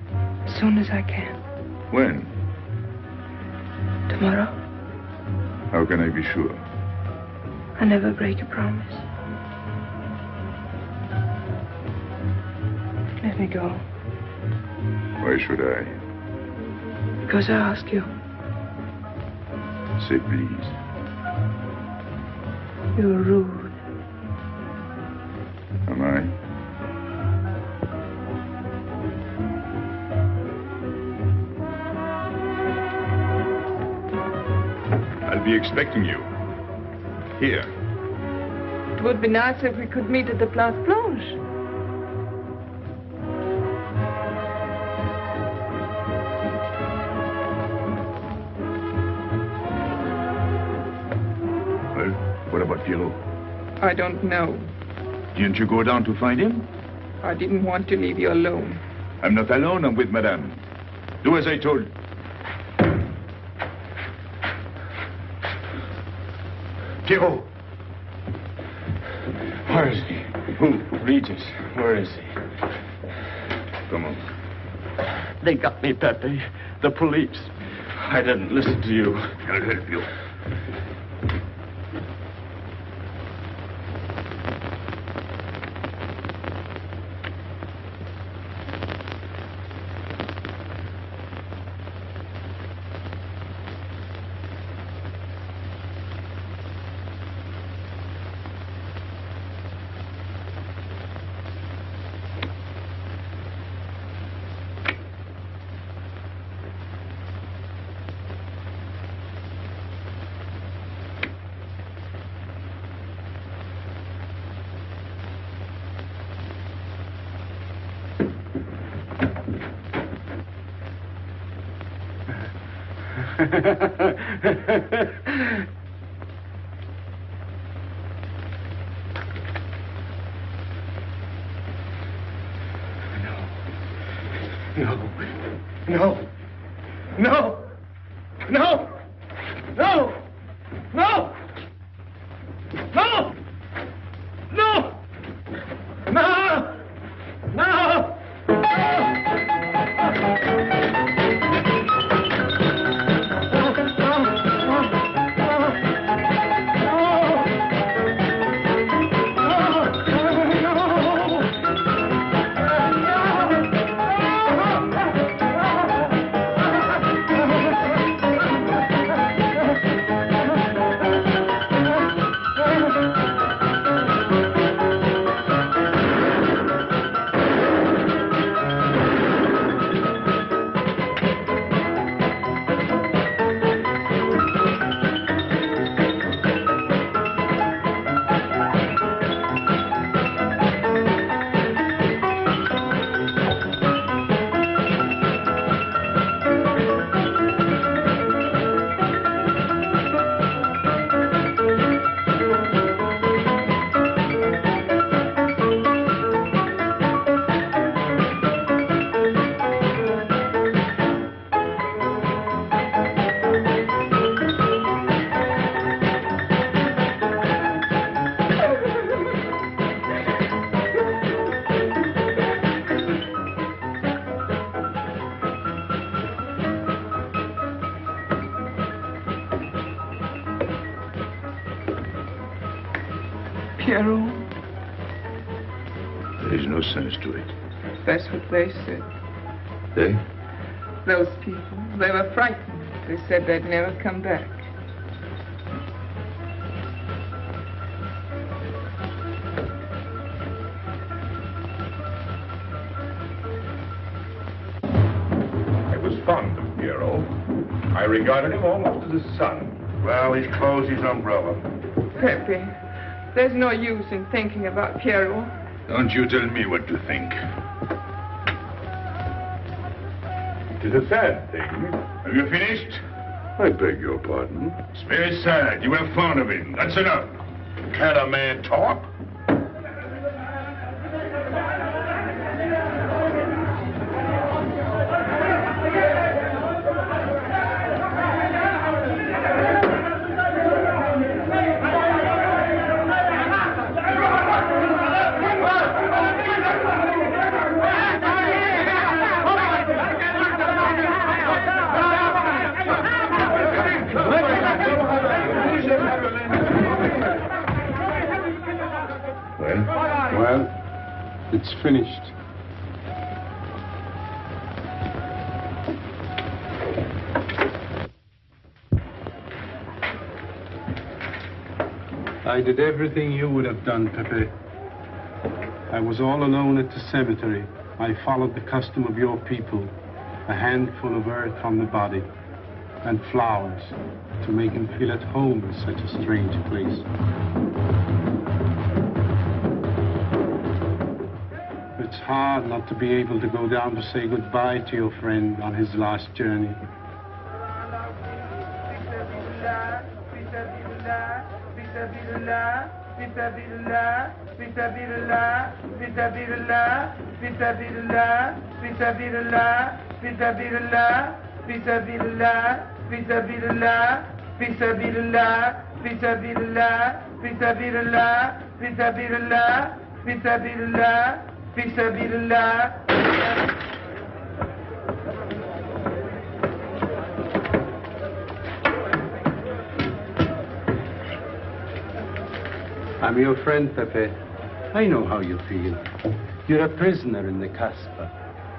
As soon as I can. When? Tomorrow. How can I be sure? I never break a promise. Let me go. Why should I? Because I ask you. Say please. You're rude. Am I? I'll be expecting you. Here. It would be nice if we could meet at the Place Blanche. Well, what about Pierrot? I don't know. Didn't you go down to find him? I didn't want to leave you alone. I'm not alone, I'm with Madame. Do as I told. Pierrot! Where is he? Who? Regis, where is he? Come on. They got me, Pepe. The police. I didn't listen to you. I'll help you. No. No. No. No. No. No. No. No. No. No. Pierrot. There is no sense to it. That's what they said. They? Those people. They were frightened. They said they'd never come back. I was fond of Pierrot. I regarded him almost as a son. Well, he's closed his umbrella. Pepe, there's no use in thinking about Pierrot. Don't you tell me what to think. It is a sad thing. Have you finished? I beg your pardon. It's very sad. You were fond of him. That's enough. Can't a man talk? Well, it's finished. I did everything you would have done, Pepe. I was all alone at the cemetery. I followed the custom of your people. A handful of earth on the body and flowers to make him feel at home in such a strange place. It's hard not to be able to go down to say goodbye to your friend on his last journey. I'm your friend, Pepe. I know how you feel. You're a prisoner in the Casbah.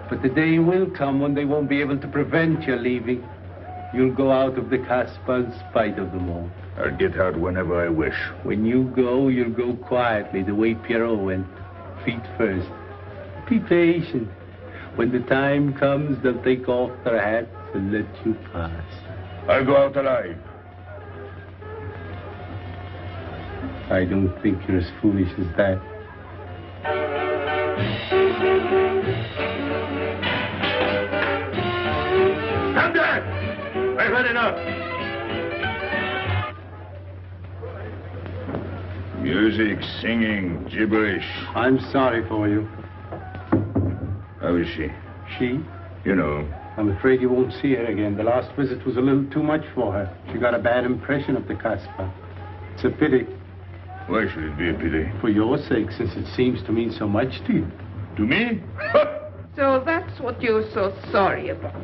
But the day will come when they won't be able to prevent your leaving. You'll go out of the Casbah in spite of them all. I'll get out whenever I wish. When you go, you'll go quietly, the way Pierrot went. Feet first. Be patient. When the time comes, they'll take off their hats and let you pass. I'll go out alive. I don't think you're as foolish as that. Stop that! I've had enough. up! Music, singing, gibberish. I'm sorry for you. How is she? She? You know. I'm afraid you won't see her again. The last visit was a little too much for her. She got a bad impression of the Casbah. It's a pity. Why should it be a pity? For your sake, since it seems to mean so much to you. To me? So that's what you're so sorry about.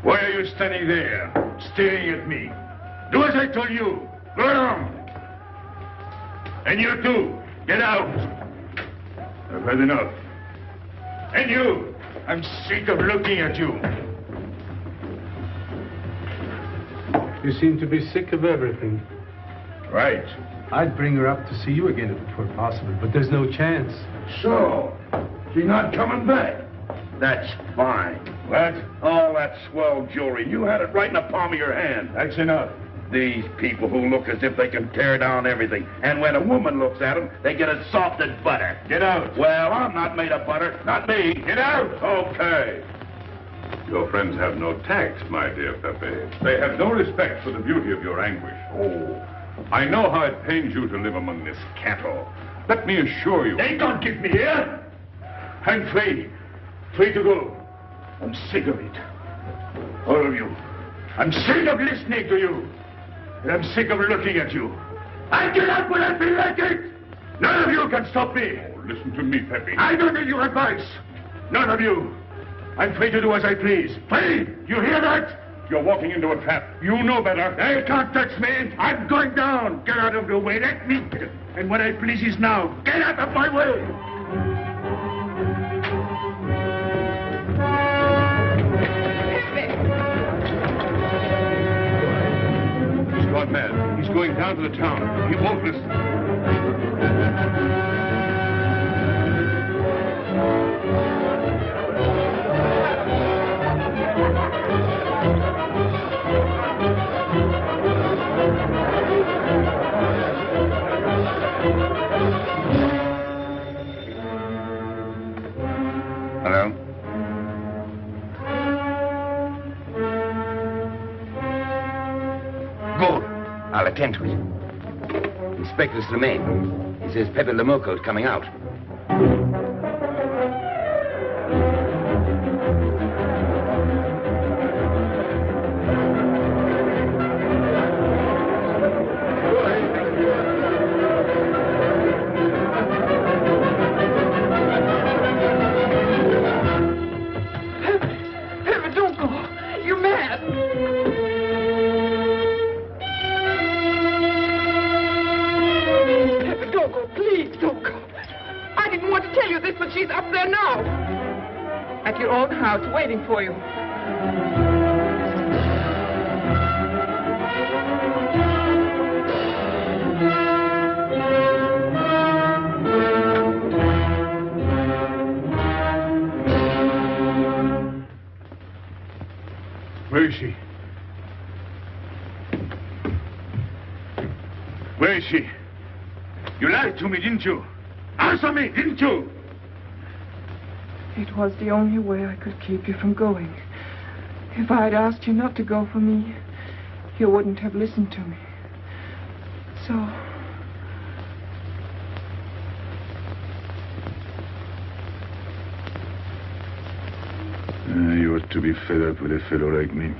Why are you standing there, staring at me? Do as I told you. Go on. And you too, get out. I've had enough. And you, I'm sick of looking at you. You seem to be sick of everything. Right. I'd bring her up to see you again if it were possible, but there's no chance. So, she's not coming back. That's fine. What? All that swell jewelry, you had it right in the palm of your hand. That's enough. These people who look as if they can tear down everything. And when a woman looks at them, they get as soft as butter. Get out. Well, I'm not made of butter. Not me. Get out. Okay. Your friends have no tact, my dear Pepe. They have no respect for the beauty of your anguish. Oh, I know how it pains you to live among this cattle. Let me assure you... They don't keep me here. I'm free. Free to go. I'm sick of it. All of you. I'm sick of listening to you. And I'm sick of looking at you. I get out when I feel like it. None of you can stop me. Oh, listen to me, Pepe. I don't need your advice. None of you. I'm free to do as I please. Free! You hear that? You're walking into a trap. You know better. They can't touch me. I'm going down. Get out of the way. Let me. And what I please is now. Get out of my way. He's gone mad. He's going down to the town. He won't listen. Hello? Good. I'll attend to it. Inspector Slimane. He says Pepe Lamarr is coming out. Pepe, don't go. You're mad. Pepe, don't go. Please, don't go. I didn't want to tell you this, but she's up there now. At your own house, waiting for you. Where is she? Where is she? You lied to me, didn't you? Answer me, didn't you? It was the only way I could keep you from going. If I had asked you not to go for me, you wouldn't have listened to me. So... You ought to be fed up with a fellow like me.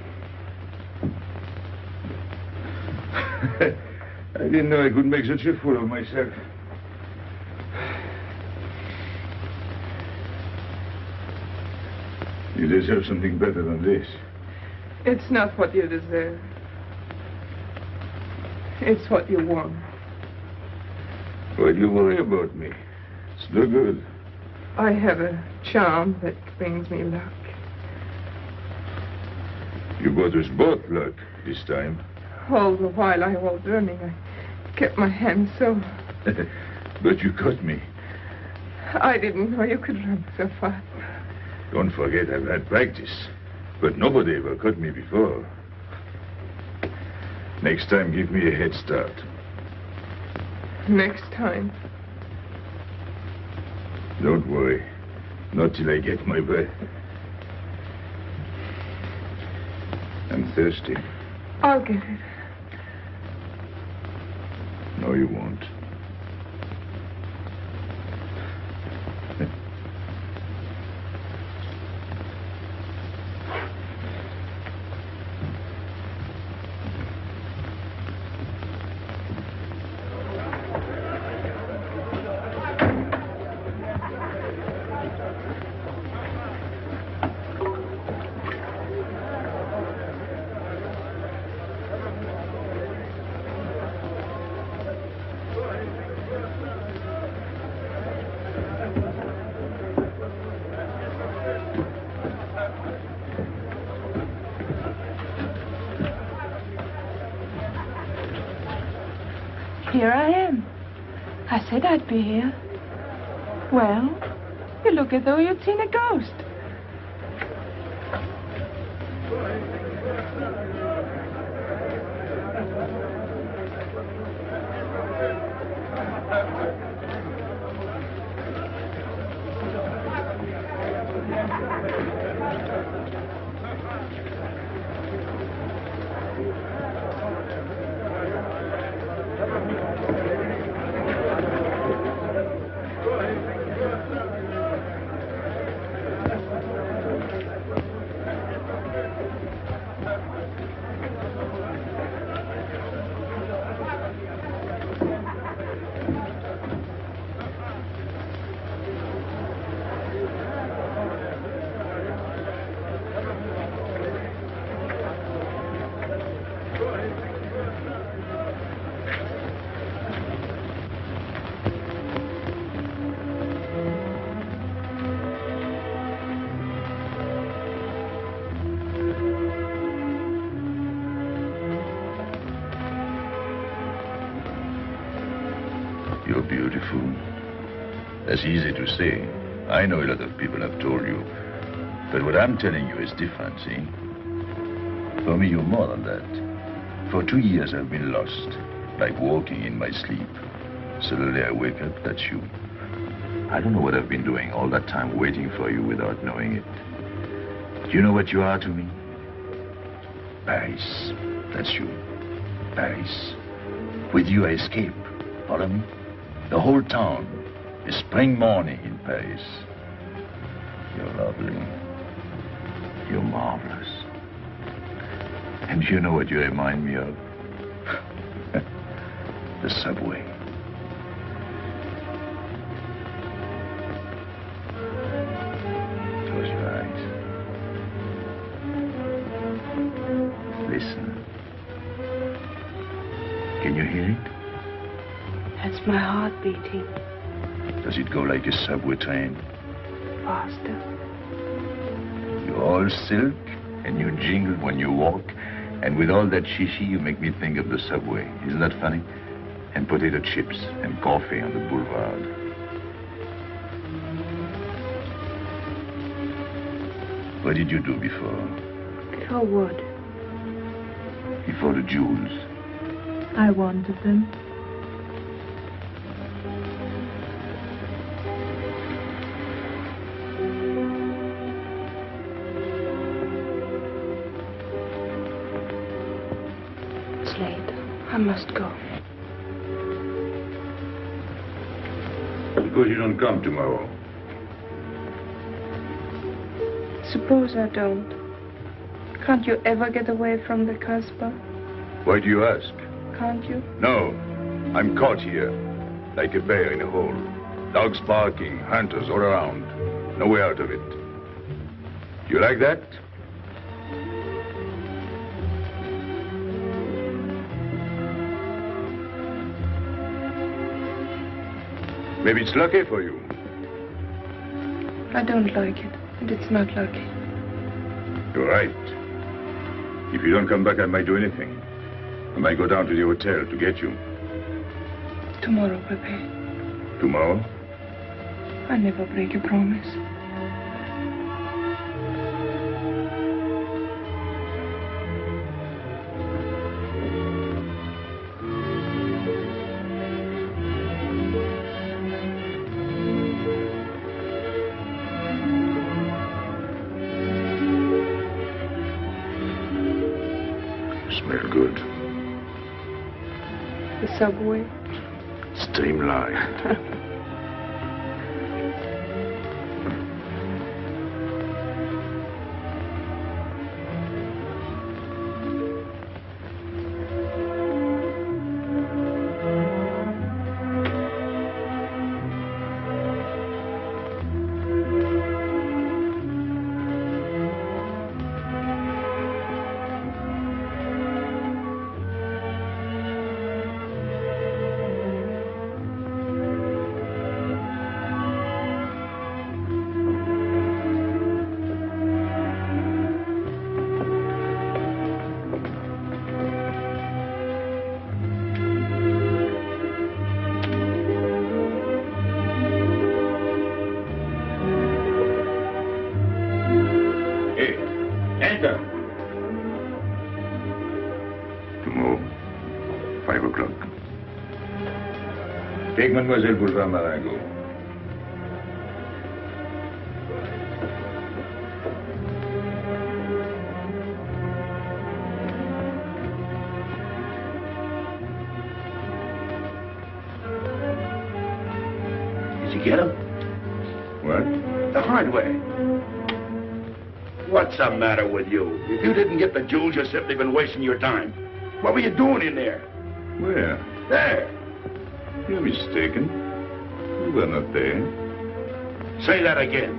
I didn't know I could make such a fool of myself. You deserve something better than this. It's not what you deserve. It's what you want. Why do you worry about me? It's no good. I have a charm that brings me luck. You brought us both luck this time. All the while I was running, I kept my hand so... But you caught me. I didn't know you could run so fast. Don't forget I've had practice. But nobody ever caught me before. Next time, give me a head start. Next time. Don't worry. Not till I get my breath. I'm thirsty. I'll get it. No, you won't. Here I am. I said I'd be here. Well, you look as though you'd seen a ghost. You're beautiful. That's easy to say. I know a lot of people have told you. But what I'm telling you is different, see? For me, you're more than that. For 2 years, I've been lost, like walking in my sleep. Suddenly, I wake up, that's you. I don't know what I've been doing all that time waiting for you without knowing it. Do you know what you are to me? Paris. That's you. Paris. With you, I escape. Follow me? The whole town. A spring morning in Paris. You're lovely. You're marvelous. And you know what you remind me of? The subway. Close your eyes. Listen. Can you hear it? That's my heart beating. Does it go like a subway train? Faster. You're all silk, and you jingle when you walk, and with all that shishi, you make me think of the subway. Isn't that funny? And potato chips and coffee on the boulevard. What did you do before? Before what? Before the jewels. I wanted them. I must go. Suppose you don't come tomorrow. Suppose I don't. Can't you ever get away from the Casbah? Why do you ask? Can't you? No. I'm caught here, like a bear in a hole. Dogs barking, hunters all around. No way out of it. You like that? Maybe it's lucky for you. I don't like it, and it's not lucky. You're right. If you don't come back, I might do anything. I might go down to the hotel to get you. Tomorrow, Pepe. Tomorrow? I never break a promise. Smell good. The subway? Streamlined. Take Mademoiselle Boulevard Marengo. Did you get him? What? The hard way. What's the matter with you? If you didn't get the jewels, you've simply been wasting your time. What were you doing in there? Where? There. You're mistaken. You were not there. Say that again.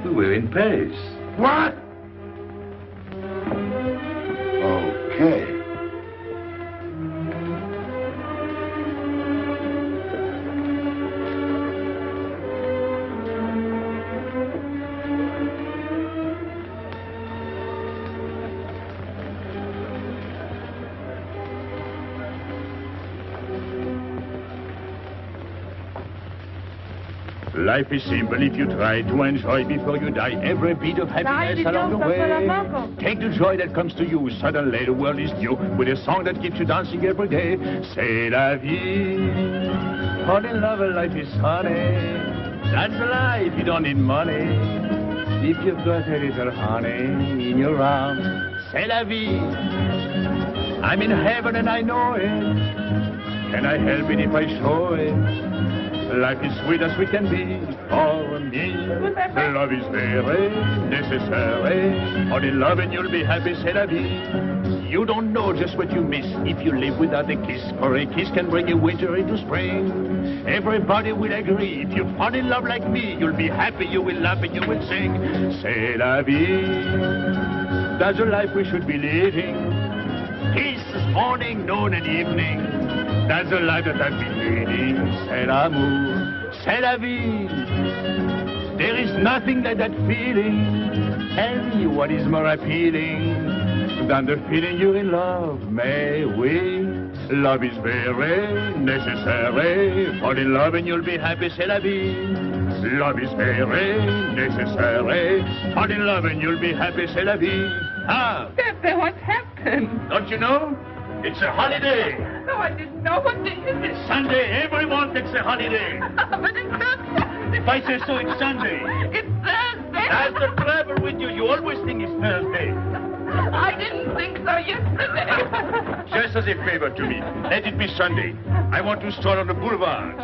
We were in Paris. What? Okay. Life is simple if you try to enjoy before you die every bit of happiness along the way. Take the joy that comes to you. Suddenly the world is new with a song that keeps you dancing every day. C'est la vie. Fall in love and life is honey. That's a life, you don't need money. If you've got a little honey in your arms, c'est la vie. I'm in heaven and I know it. Can I help it if I show it? Life is sweet as we can be for me. Love is very necessary. Fall in love and you'll be happy, c'est la vie. You don't know just what you miss if you live without a kiss. For a kiss can bring a winter into spring. Everybody will agree. If you fall in love like me, you'll be happy, you will laugh and you will sing. C'est la vie. That's the life we should be living. Kisses morning, noon and evening. That's the life that I've been leading. C'est l'amour, c'est la vie. There is nothing like that feeling. Tell me what is more appealing than the feeling you're in love, may we? Love is very necessary. Fall in love and you'll be happy, c'est la vie. Love is very necessary. Fall in love and you'll be happy, c'est la vie. Ah! Pepe, what happened? Don't you know? It's a holiday. No, I didn't know. What day is it? Sunday. Everyone takes a holiday. But it's not Sunday. If I say so, it's Sunday. It's Thursday. That's the trouble with you. You always think it's Thursday. I didn't think so yesterday. Just as a favor to me, let it be Sunday. I want to stroll on the boulevards.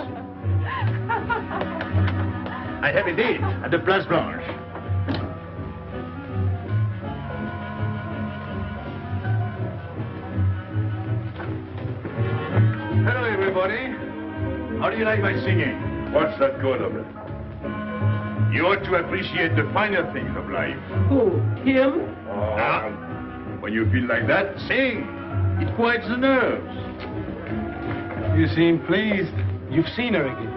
I have a date at the Place Blanche. Hello, everybody. How do you like my singing? What's that good of it? You ought to appreciate the finer things of life. Who? Him? When you feel like that, sing. It quiets the nerves. You seem pleased. You've seen her again.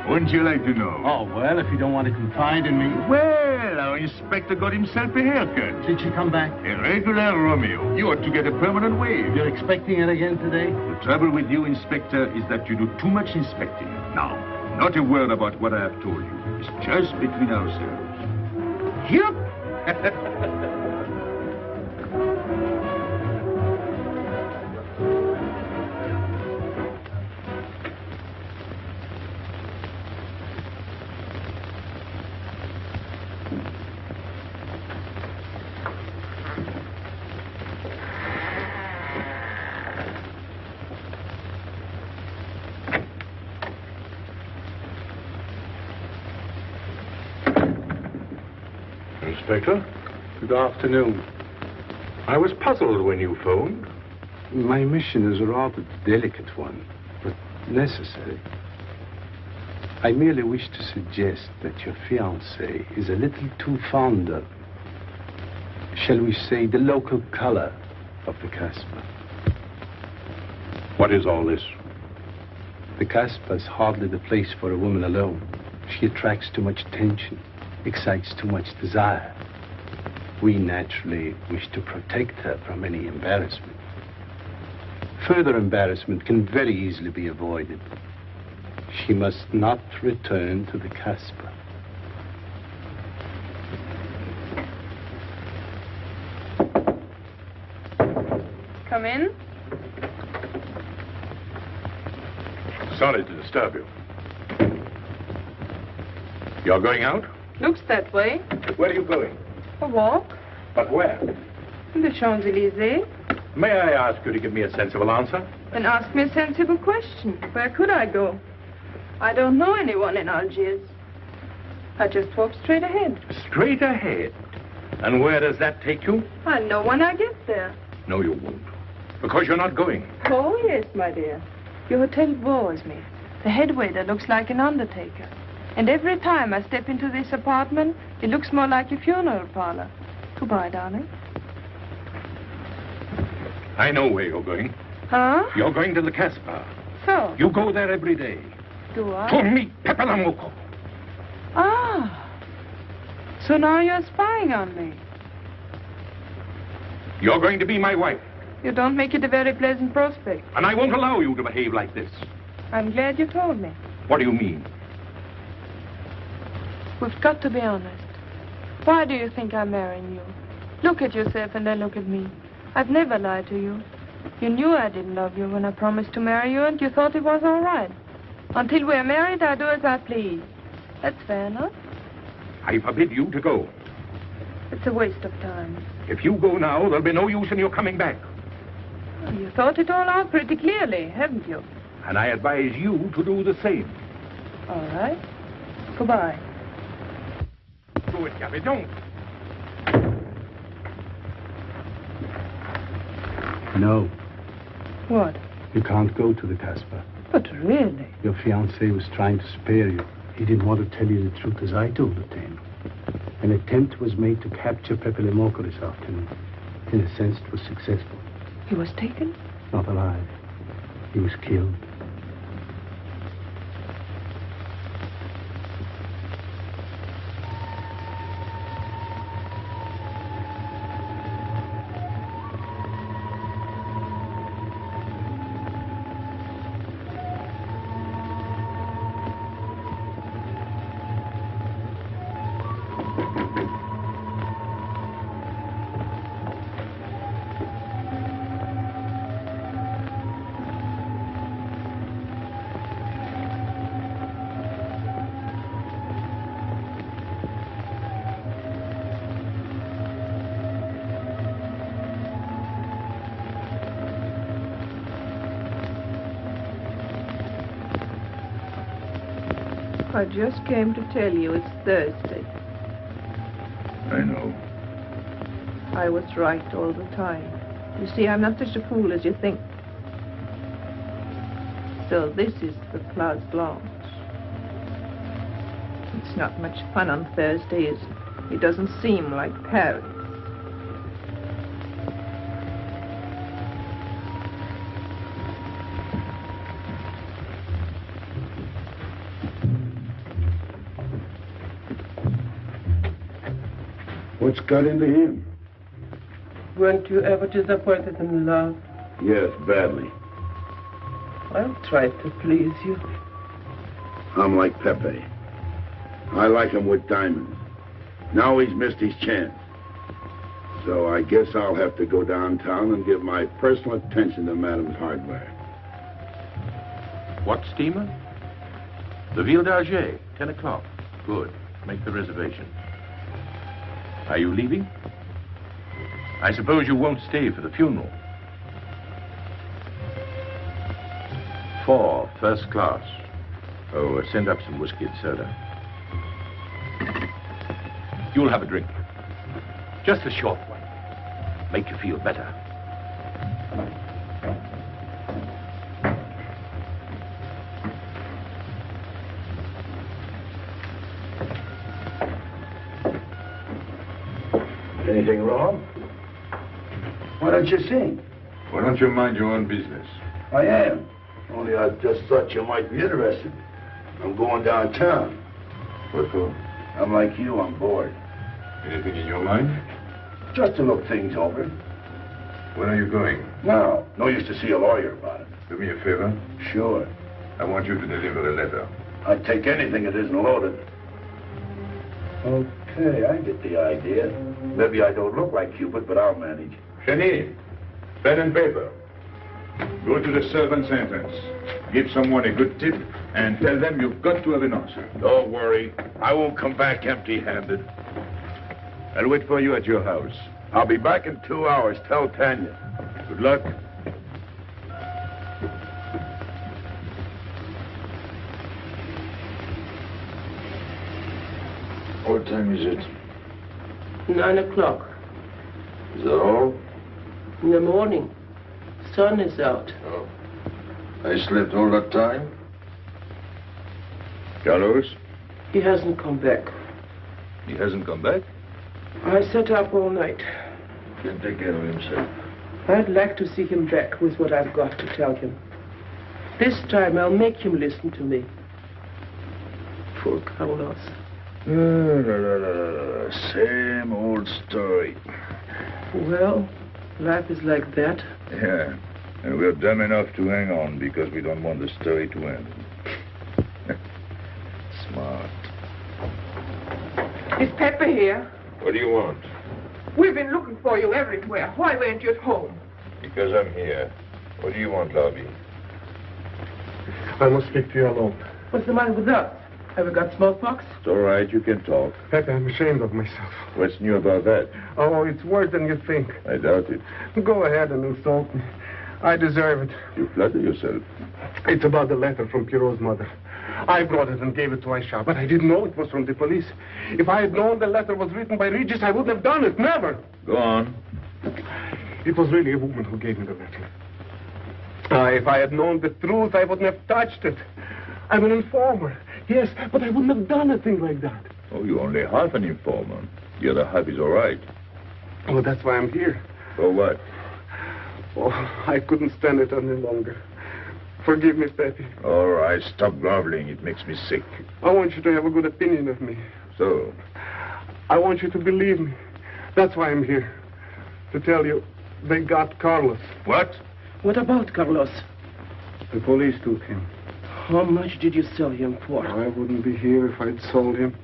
Wouldn't you like to know? Oh, well, if you don't want to confide in me. Well, our inspector got himself a haircut. Did she come back? A regular Romeo. You ought to get a permanent wave. You're expecting it again today? The trouble with you, Inspector, is that you do too much inspecting. Now, not a word about what I have told you. It's just between ourselves. Yep. Inspector. Good afternoon. I was puzzled when you phoned. My mission is a rather delicate one, but necessary. I merely wish to suggest that your fiancé is a little too fond of, shall we say, the local color of the Casbah. What is all this? The Casbah is hardly the place for a woman alone. She attracts too much attention, excites too much desire. We naturally wish to protect her from any embarrassment. Further embarrassment can very easily be avoided. She must not return to the Casbah. Come in. Sorry to disturb you. You're going out? Looks that way. Where are you going? A walk. But where? In the Champs-Élysées. May I ask you to give me a sensible answer? Then ask me a sensible question. Where could I go? I don't know anyone in Algiers. I just walk straight ahead. Straight ahead? And where does that take you? I'll know when I get there. No, you won't. Because you're not going. Oh, yes, my dear. Your hotel bores me. The head waiter looks like an undertaker. And every time I step into this apartment, it looks more like a funeral parlor. Goodbye, darling. I know where you're going. Huh? You're going to the Casbah. So? You go there every day. Do I? To meet Pepe Lamarr. Ah. So now you're spying on me. You're going to be my wife. You don't make it a very pleasant prospect. And I won't allow you to behave like this. I'm glad you told me. What do you mean? We've got to be honest. Why do you think I'm marrying you? Look at yourself and then look at me. I've never lied to you. You knew I didn't love you when I promised to marry you, and you thought it was all right. Until we're married, I do as I please. That's fair enough. I forbid you to go. It's a waste of time. If you go now, there'll be no use in your coming back. Well, you thought it all out pretty clearly, haven't you? And I advise you to do the same. All right. Goodbye. Do it, Gaby, don't. No. What? You can't go to the Casbah. But really? Your fiancé was trying to spare you. He didn't want to tell you the truth as I told it to him. An attempt was made to capture Pepe Lamarr this afternoon. In a sense, it was successful. He was taken? Not alive. He was killed. I just came to tell you it's Thursday. I know. I was right all the time. You see, I'm not such a fool as you think. So this is the Place Blanche. It's not much fun on Thursday, is it? It doesn't seem like Paris. What's got into him? Weren't you ever disappointed in love? Yes, badly. I'll try to please you. I'm like Pepe. I like him with diamonds. Now he's missed his chance. So I guess I'll have to go downtown and give my personal attention to Madame's hardware. What steamer? The Ville d'Alger, 10 o'clock. Good. Make the reservation. Are you leaving? I suppose you won't stay for the funeral. 4, first class. Oh, send up some whiskey and soda. You'll have a drink. Just a short one. Make you feel better. Anything wrong? Why don't you sing? Why don't you mind your own business? I am. Only I just thought you might be interested. I'm going downtown. What for? I'm like you, I'm bored. Anything in your mind? Just to look things over. When are you going? No use to see a lawyer about it. Do me a favor. Sure. I want you to deliver a letter. I'd take anything that isn't loaded. Okay, I get the idea. Maybe I don't look like Cupid, but I'll manage. Hedy, pen and paper. Go to the servant's entrance. Give someone a good tip and tell them you've got to have an answer. Don't worry. I won't come back empty-handed. I'll wait for you at your house. I'll be back in 2 hours. Tell Tanya. Good luck. What time is it? 9 o'clock. Is that all? In the morning. Sun is out. Oh. I slept all that time? Carlos? He hasn't come back. He hasn't come back? I sat up all night. He'll take care of himself. I'd like to see him back with what I've got to tell him. This time I'll make him listen to me. Poor Carlos. Same old story. Well, life is like that. Yeah, and we're dumb enough to hang on because we don't want the story to end. Smart. Is Pepe here? What do you want? We've been looking for you everywhere. Why weren't you at home? Because I'm here. What do you want, Gaby? I must speak to you alone. What's the matter with us? Have we got smallpox? It's all right, you can talk. Pepe, I'm ashamed of myself. What's new about that? Oh, it's worse than you think. I doubt it. Go ahead and insult me. I deserve it. You flatter yourself. It's about the letter from Pierrot's mother. I brought it and gave it to Aisha, but I didn't know it was from the police. If I had known the letter was written by Regis, I wouldn't have done it. Never. Go on. It was really a woman who gave me the letter. If I had known the truth, I wouldn't have touched it. I'm an informer. Yes, but I wouldn't have done a thing like that. Oh, you're only half an informer. The other half is all right. Oh, that's why I'm here. For what? Oh, I couldn't stand it any longer. Forgive me, Pepe. All right, stop groveling. It makes me sick. I want you to have a good opinion of me. So? I want you to believe me. That's why I'm here. To tell you, they got Carlos. What? What about Carlos? The police took him. How much did you sell him for? I wouldn't be here if I'd sold him.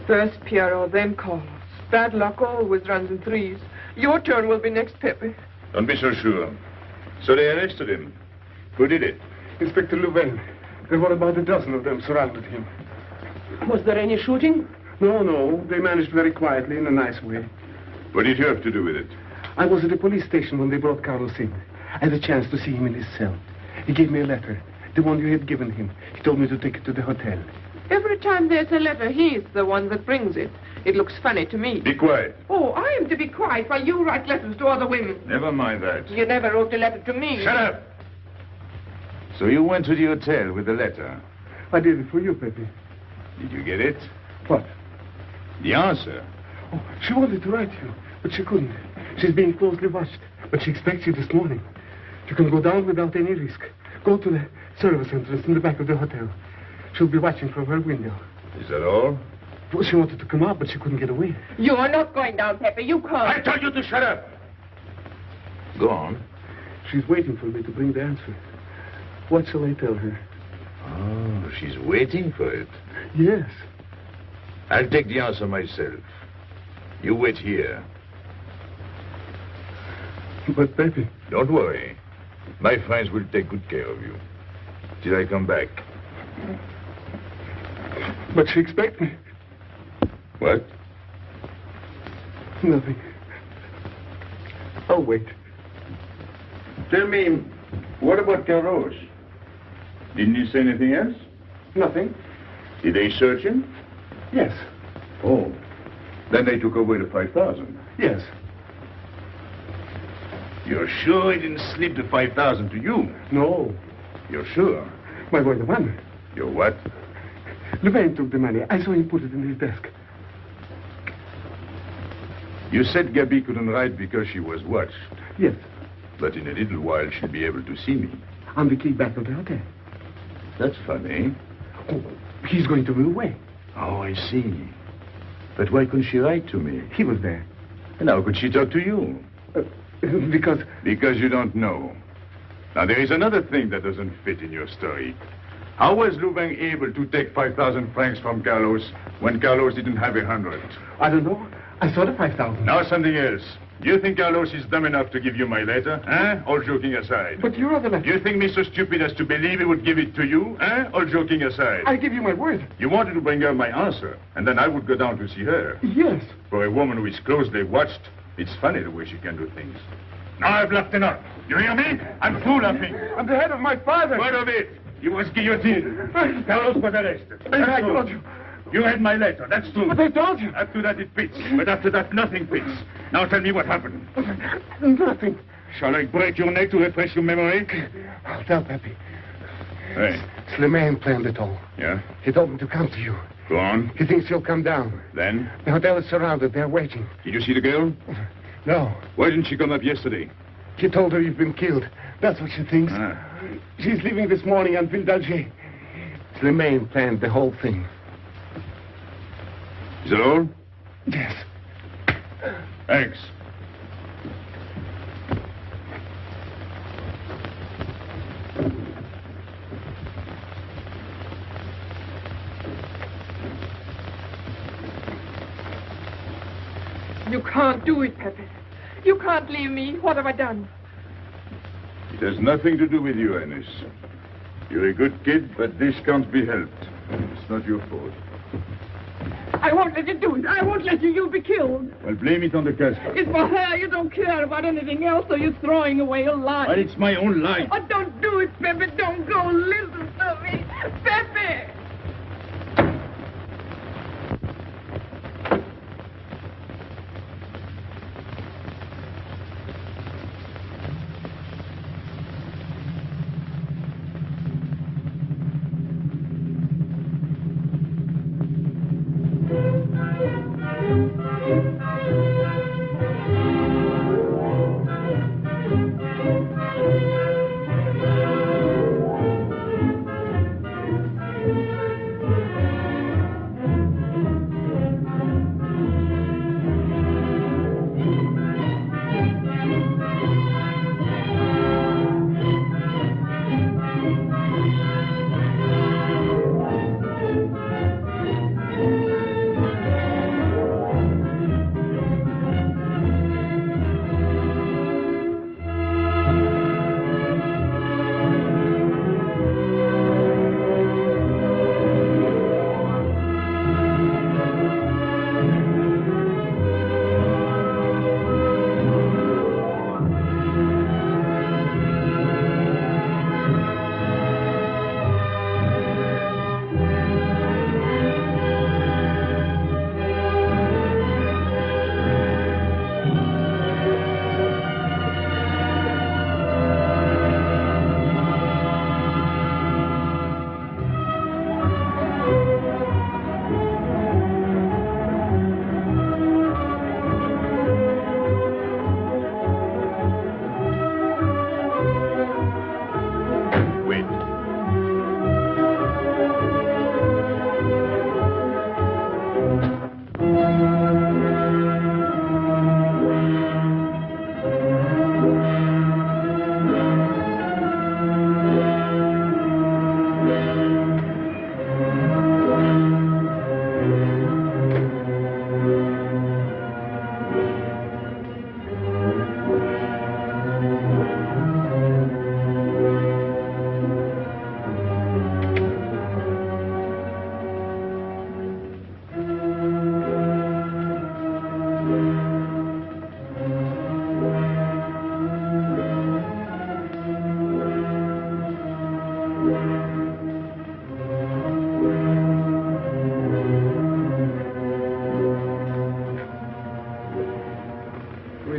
First Pierrot, then Carlos. Bad luck always runs in threes. Your turn will be next, Pepe. Don't be so sure. So they arrested him. Who did it? Inspector Louvain. There were about a dozen of them surrounded him. Was there any shooting? No. They managed very quietly in a nice way. What did you have to do with it? I was at the police station when they brought Carlos in. I had a chance to see him in his cell. He gave me a letter. The one you had given him. He told me to take it to the hotel. Every time there's a letter, he's the one that brings it. It looks funny to me. Be quiet. Oh, I am to be quiet while you write letters to other women. Never mind that. You never wrote a letter to me. Shut up! So you went to the hotel with the letter? I did it for you, Pepe. Did you get it? What? The answer. Oh, she wanted to write you, but she couldn't. She's being closely watched, but she expects you this morning. You can go down without any risk. Go to the service entrance in the back of the hotel. She'll be watching from her window. Is that all? Well, she wanted to come out, but she couldn't get away. You are not going down, Pepe. You can't. I told you to shut up. Go on. She's waiting for me to bring the answer. What shall I tell her? Oh, she's waiting for it. Yes. I'll take the answer myself. You wait here. But, Pepe... Don't worry. My friends will take good care of you. Till I come back. But she expects me. What? Nothing. I'll wait. Tell me, what about Carlos? Didn't he say anything else? Nothing. Did they search him? Yes. Oh. Then they took away the 5,000. Yes. You're sure he didn't slip the 5,000 to you? No. You're sure? My boy, the money. Your what? Levin took the money. I saw him put it in his desk. You said Gaby couldn't write because she was watched. Yes. But in a little while, she'll be able to see me. On the key back of the hotel. That's funny. Oh, he's going to move away. Oh, I see. But why couldn't she write to me? He was there. And how could she talk to you? Because... Because you don't know. Now, there is another thing that doesn't fit in your story. How was Louvain able to take 5,000 francs from Carlos when Carlos didn't have 100? I don't know. I saw the 5,000. Now something else. Do you think Carlos is dumb enough to give you my letter? All joking aside. But you are the letter. You think me so stupid as to believe he would give it to you? All joking aside. I give you my word. You wanted to bring her my answer, and then I would go down to see her. Yes. For a woman who is closely watched, it's funny the way she can do things. Now I've laughed enough. You hear me? I'm through laughing. I'm the head of my father. What of it? He was guillotined. Carlos was arrested. I told you. You had my letter, that's true. But I told you. After that, it fits. But after that, nothing fits. Now tell me what happened. Nothing. Shall I break your neck to refresh your memory? I'll tell Pepe. Hey. Slimane planned it all. Yeah? He told me to come to you. Go on. He thinks you'll come down. Then? The hotel is surrounded. They're waiting. Did you see the girl? No. Why didn't she come up yesterday? He told her you've been killed. That's what she thinks. She's leaving this morning on Ville d'Alger. Slimane planned the whole thing. Is it all? Yes. Thanks. You can't do it, Pepe. You can't leave me. What have I done? It has nothing to do with you, Ines. You're a good kid, but this can't be helped. It's not your fault. I won't let you do it. I won't let you. You'll be killed. Well, blame it on the Casbah. It's for her. You don't care about anything else, so you're throwing away your life. But it's my own life. Oh, don't do it, Pepe. Don't go. Listen to me. Pepe!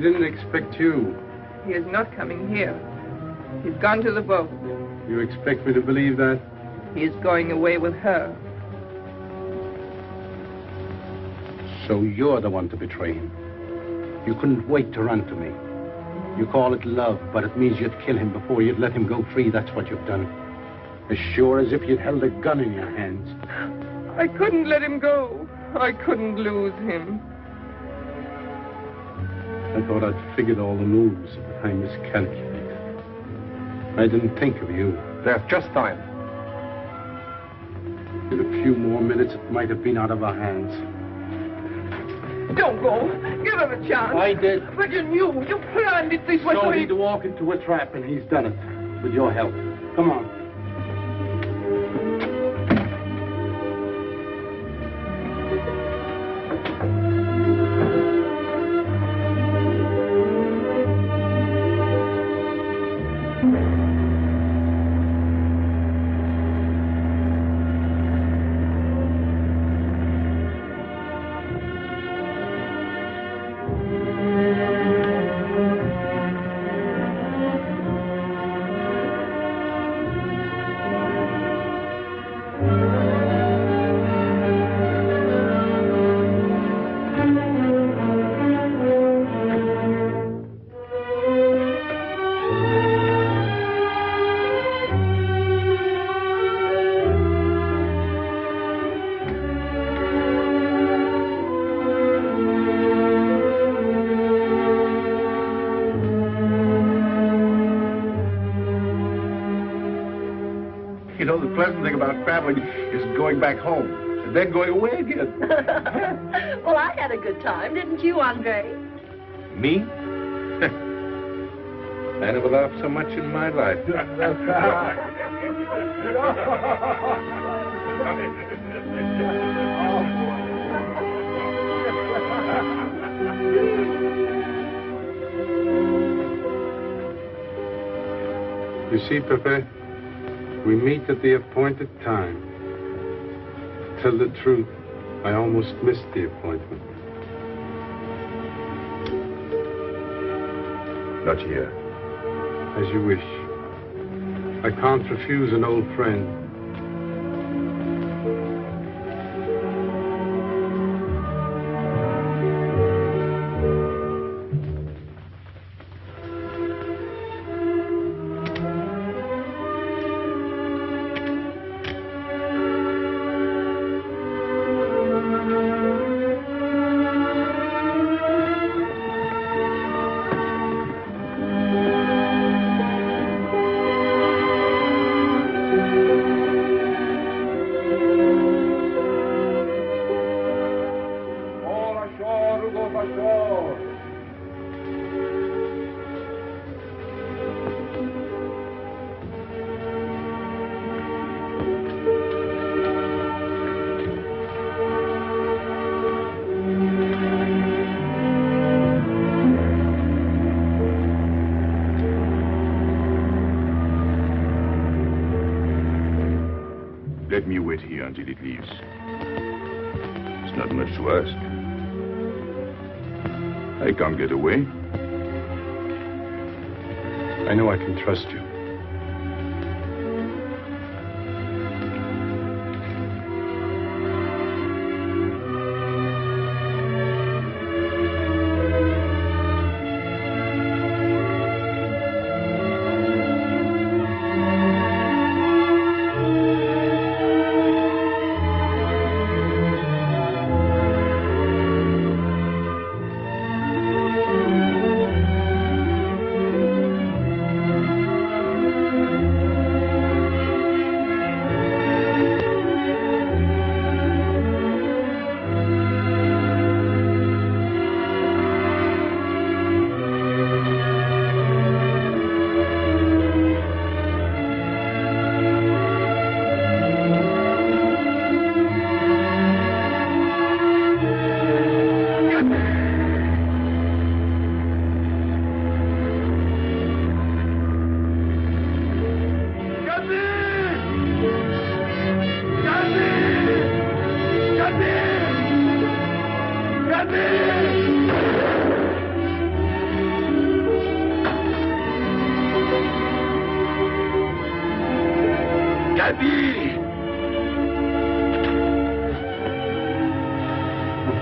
We didn't expect you. He is not coming here. He's gone to the boat. You expect me to believe that? He is going away with her. So you're the one to betray him. You couldn't wait to run to me. You call it love, but it means you'd kill him before you'd let him go free. That's what you've done. As sure as if you'd held a gun in your hands. I couldn't let him go. I couldn't lose him. I thought I'd figured all the moves, but I miscalculated. I didn't think of you. There's just time. In a few more minutes, it might have been out of our hands. Don't go. Give him a chance. I did. But you knew. You planned it this way. So he'd walk into a trap, and he's done it. With your help. Come on. You know, the pleasant thing about traveling is going back home and then going away again. Well, I had a good time, didn't you, Andre? Me? I never laughed so much in my life. You see, Pepe, we meet at the appointed time. To tell the truth, I almost missed the appointment. Not here. As you wish. I can't refuse an old friend. Let me wait here until it leaves. It's not much to ask. I can't get away. I know I can trust you.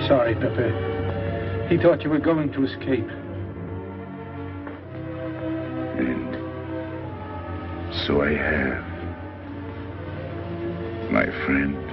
sorry, Pepe. He thought you were going to escape. And so I have, my friend.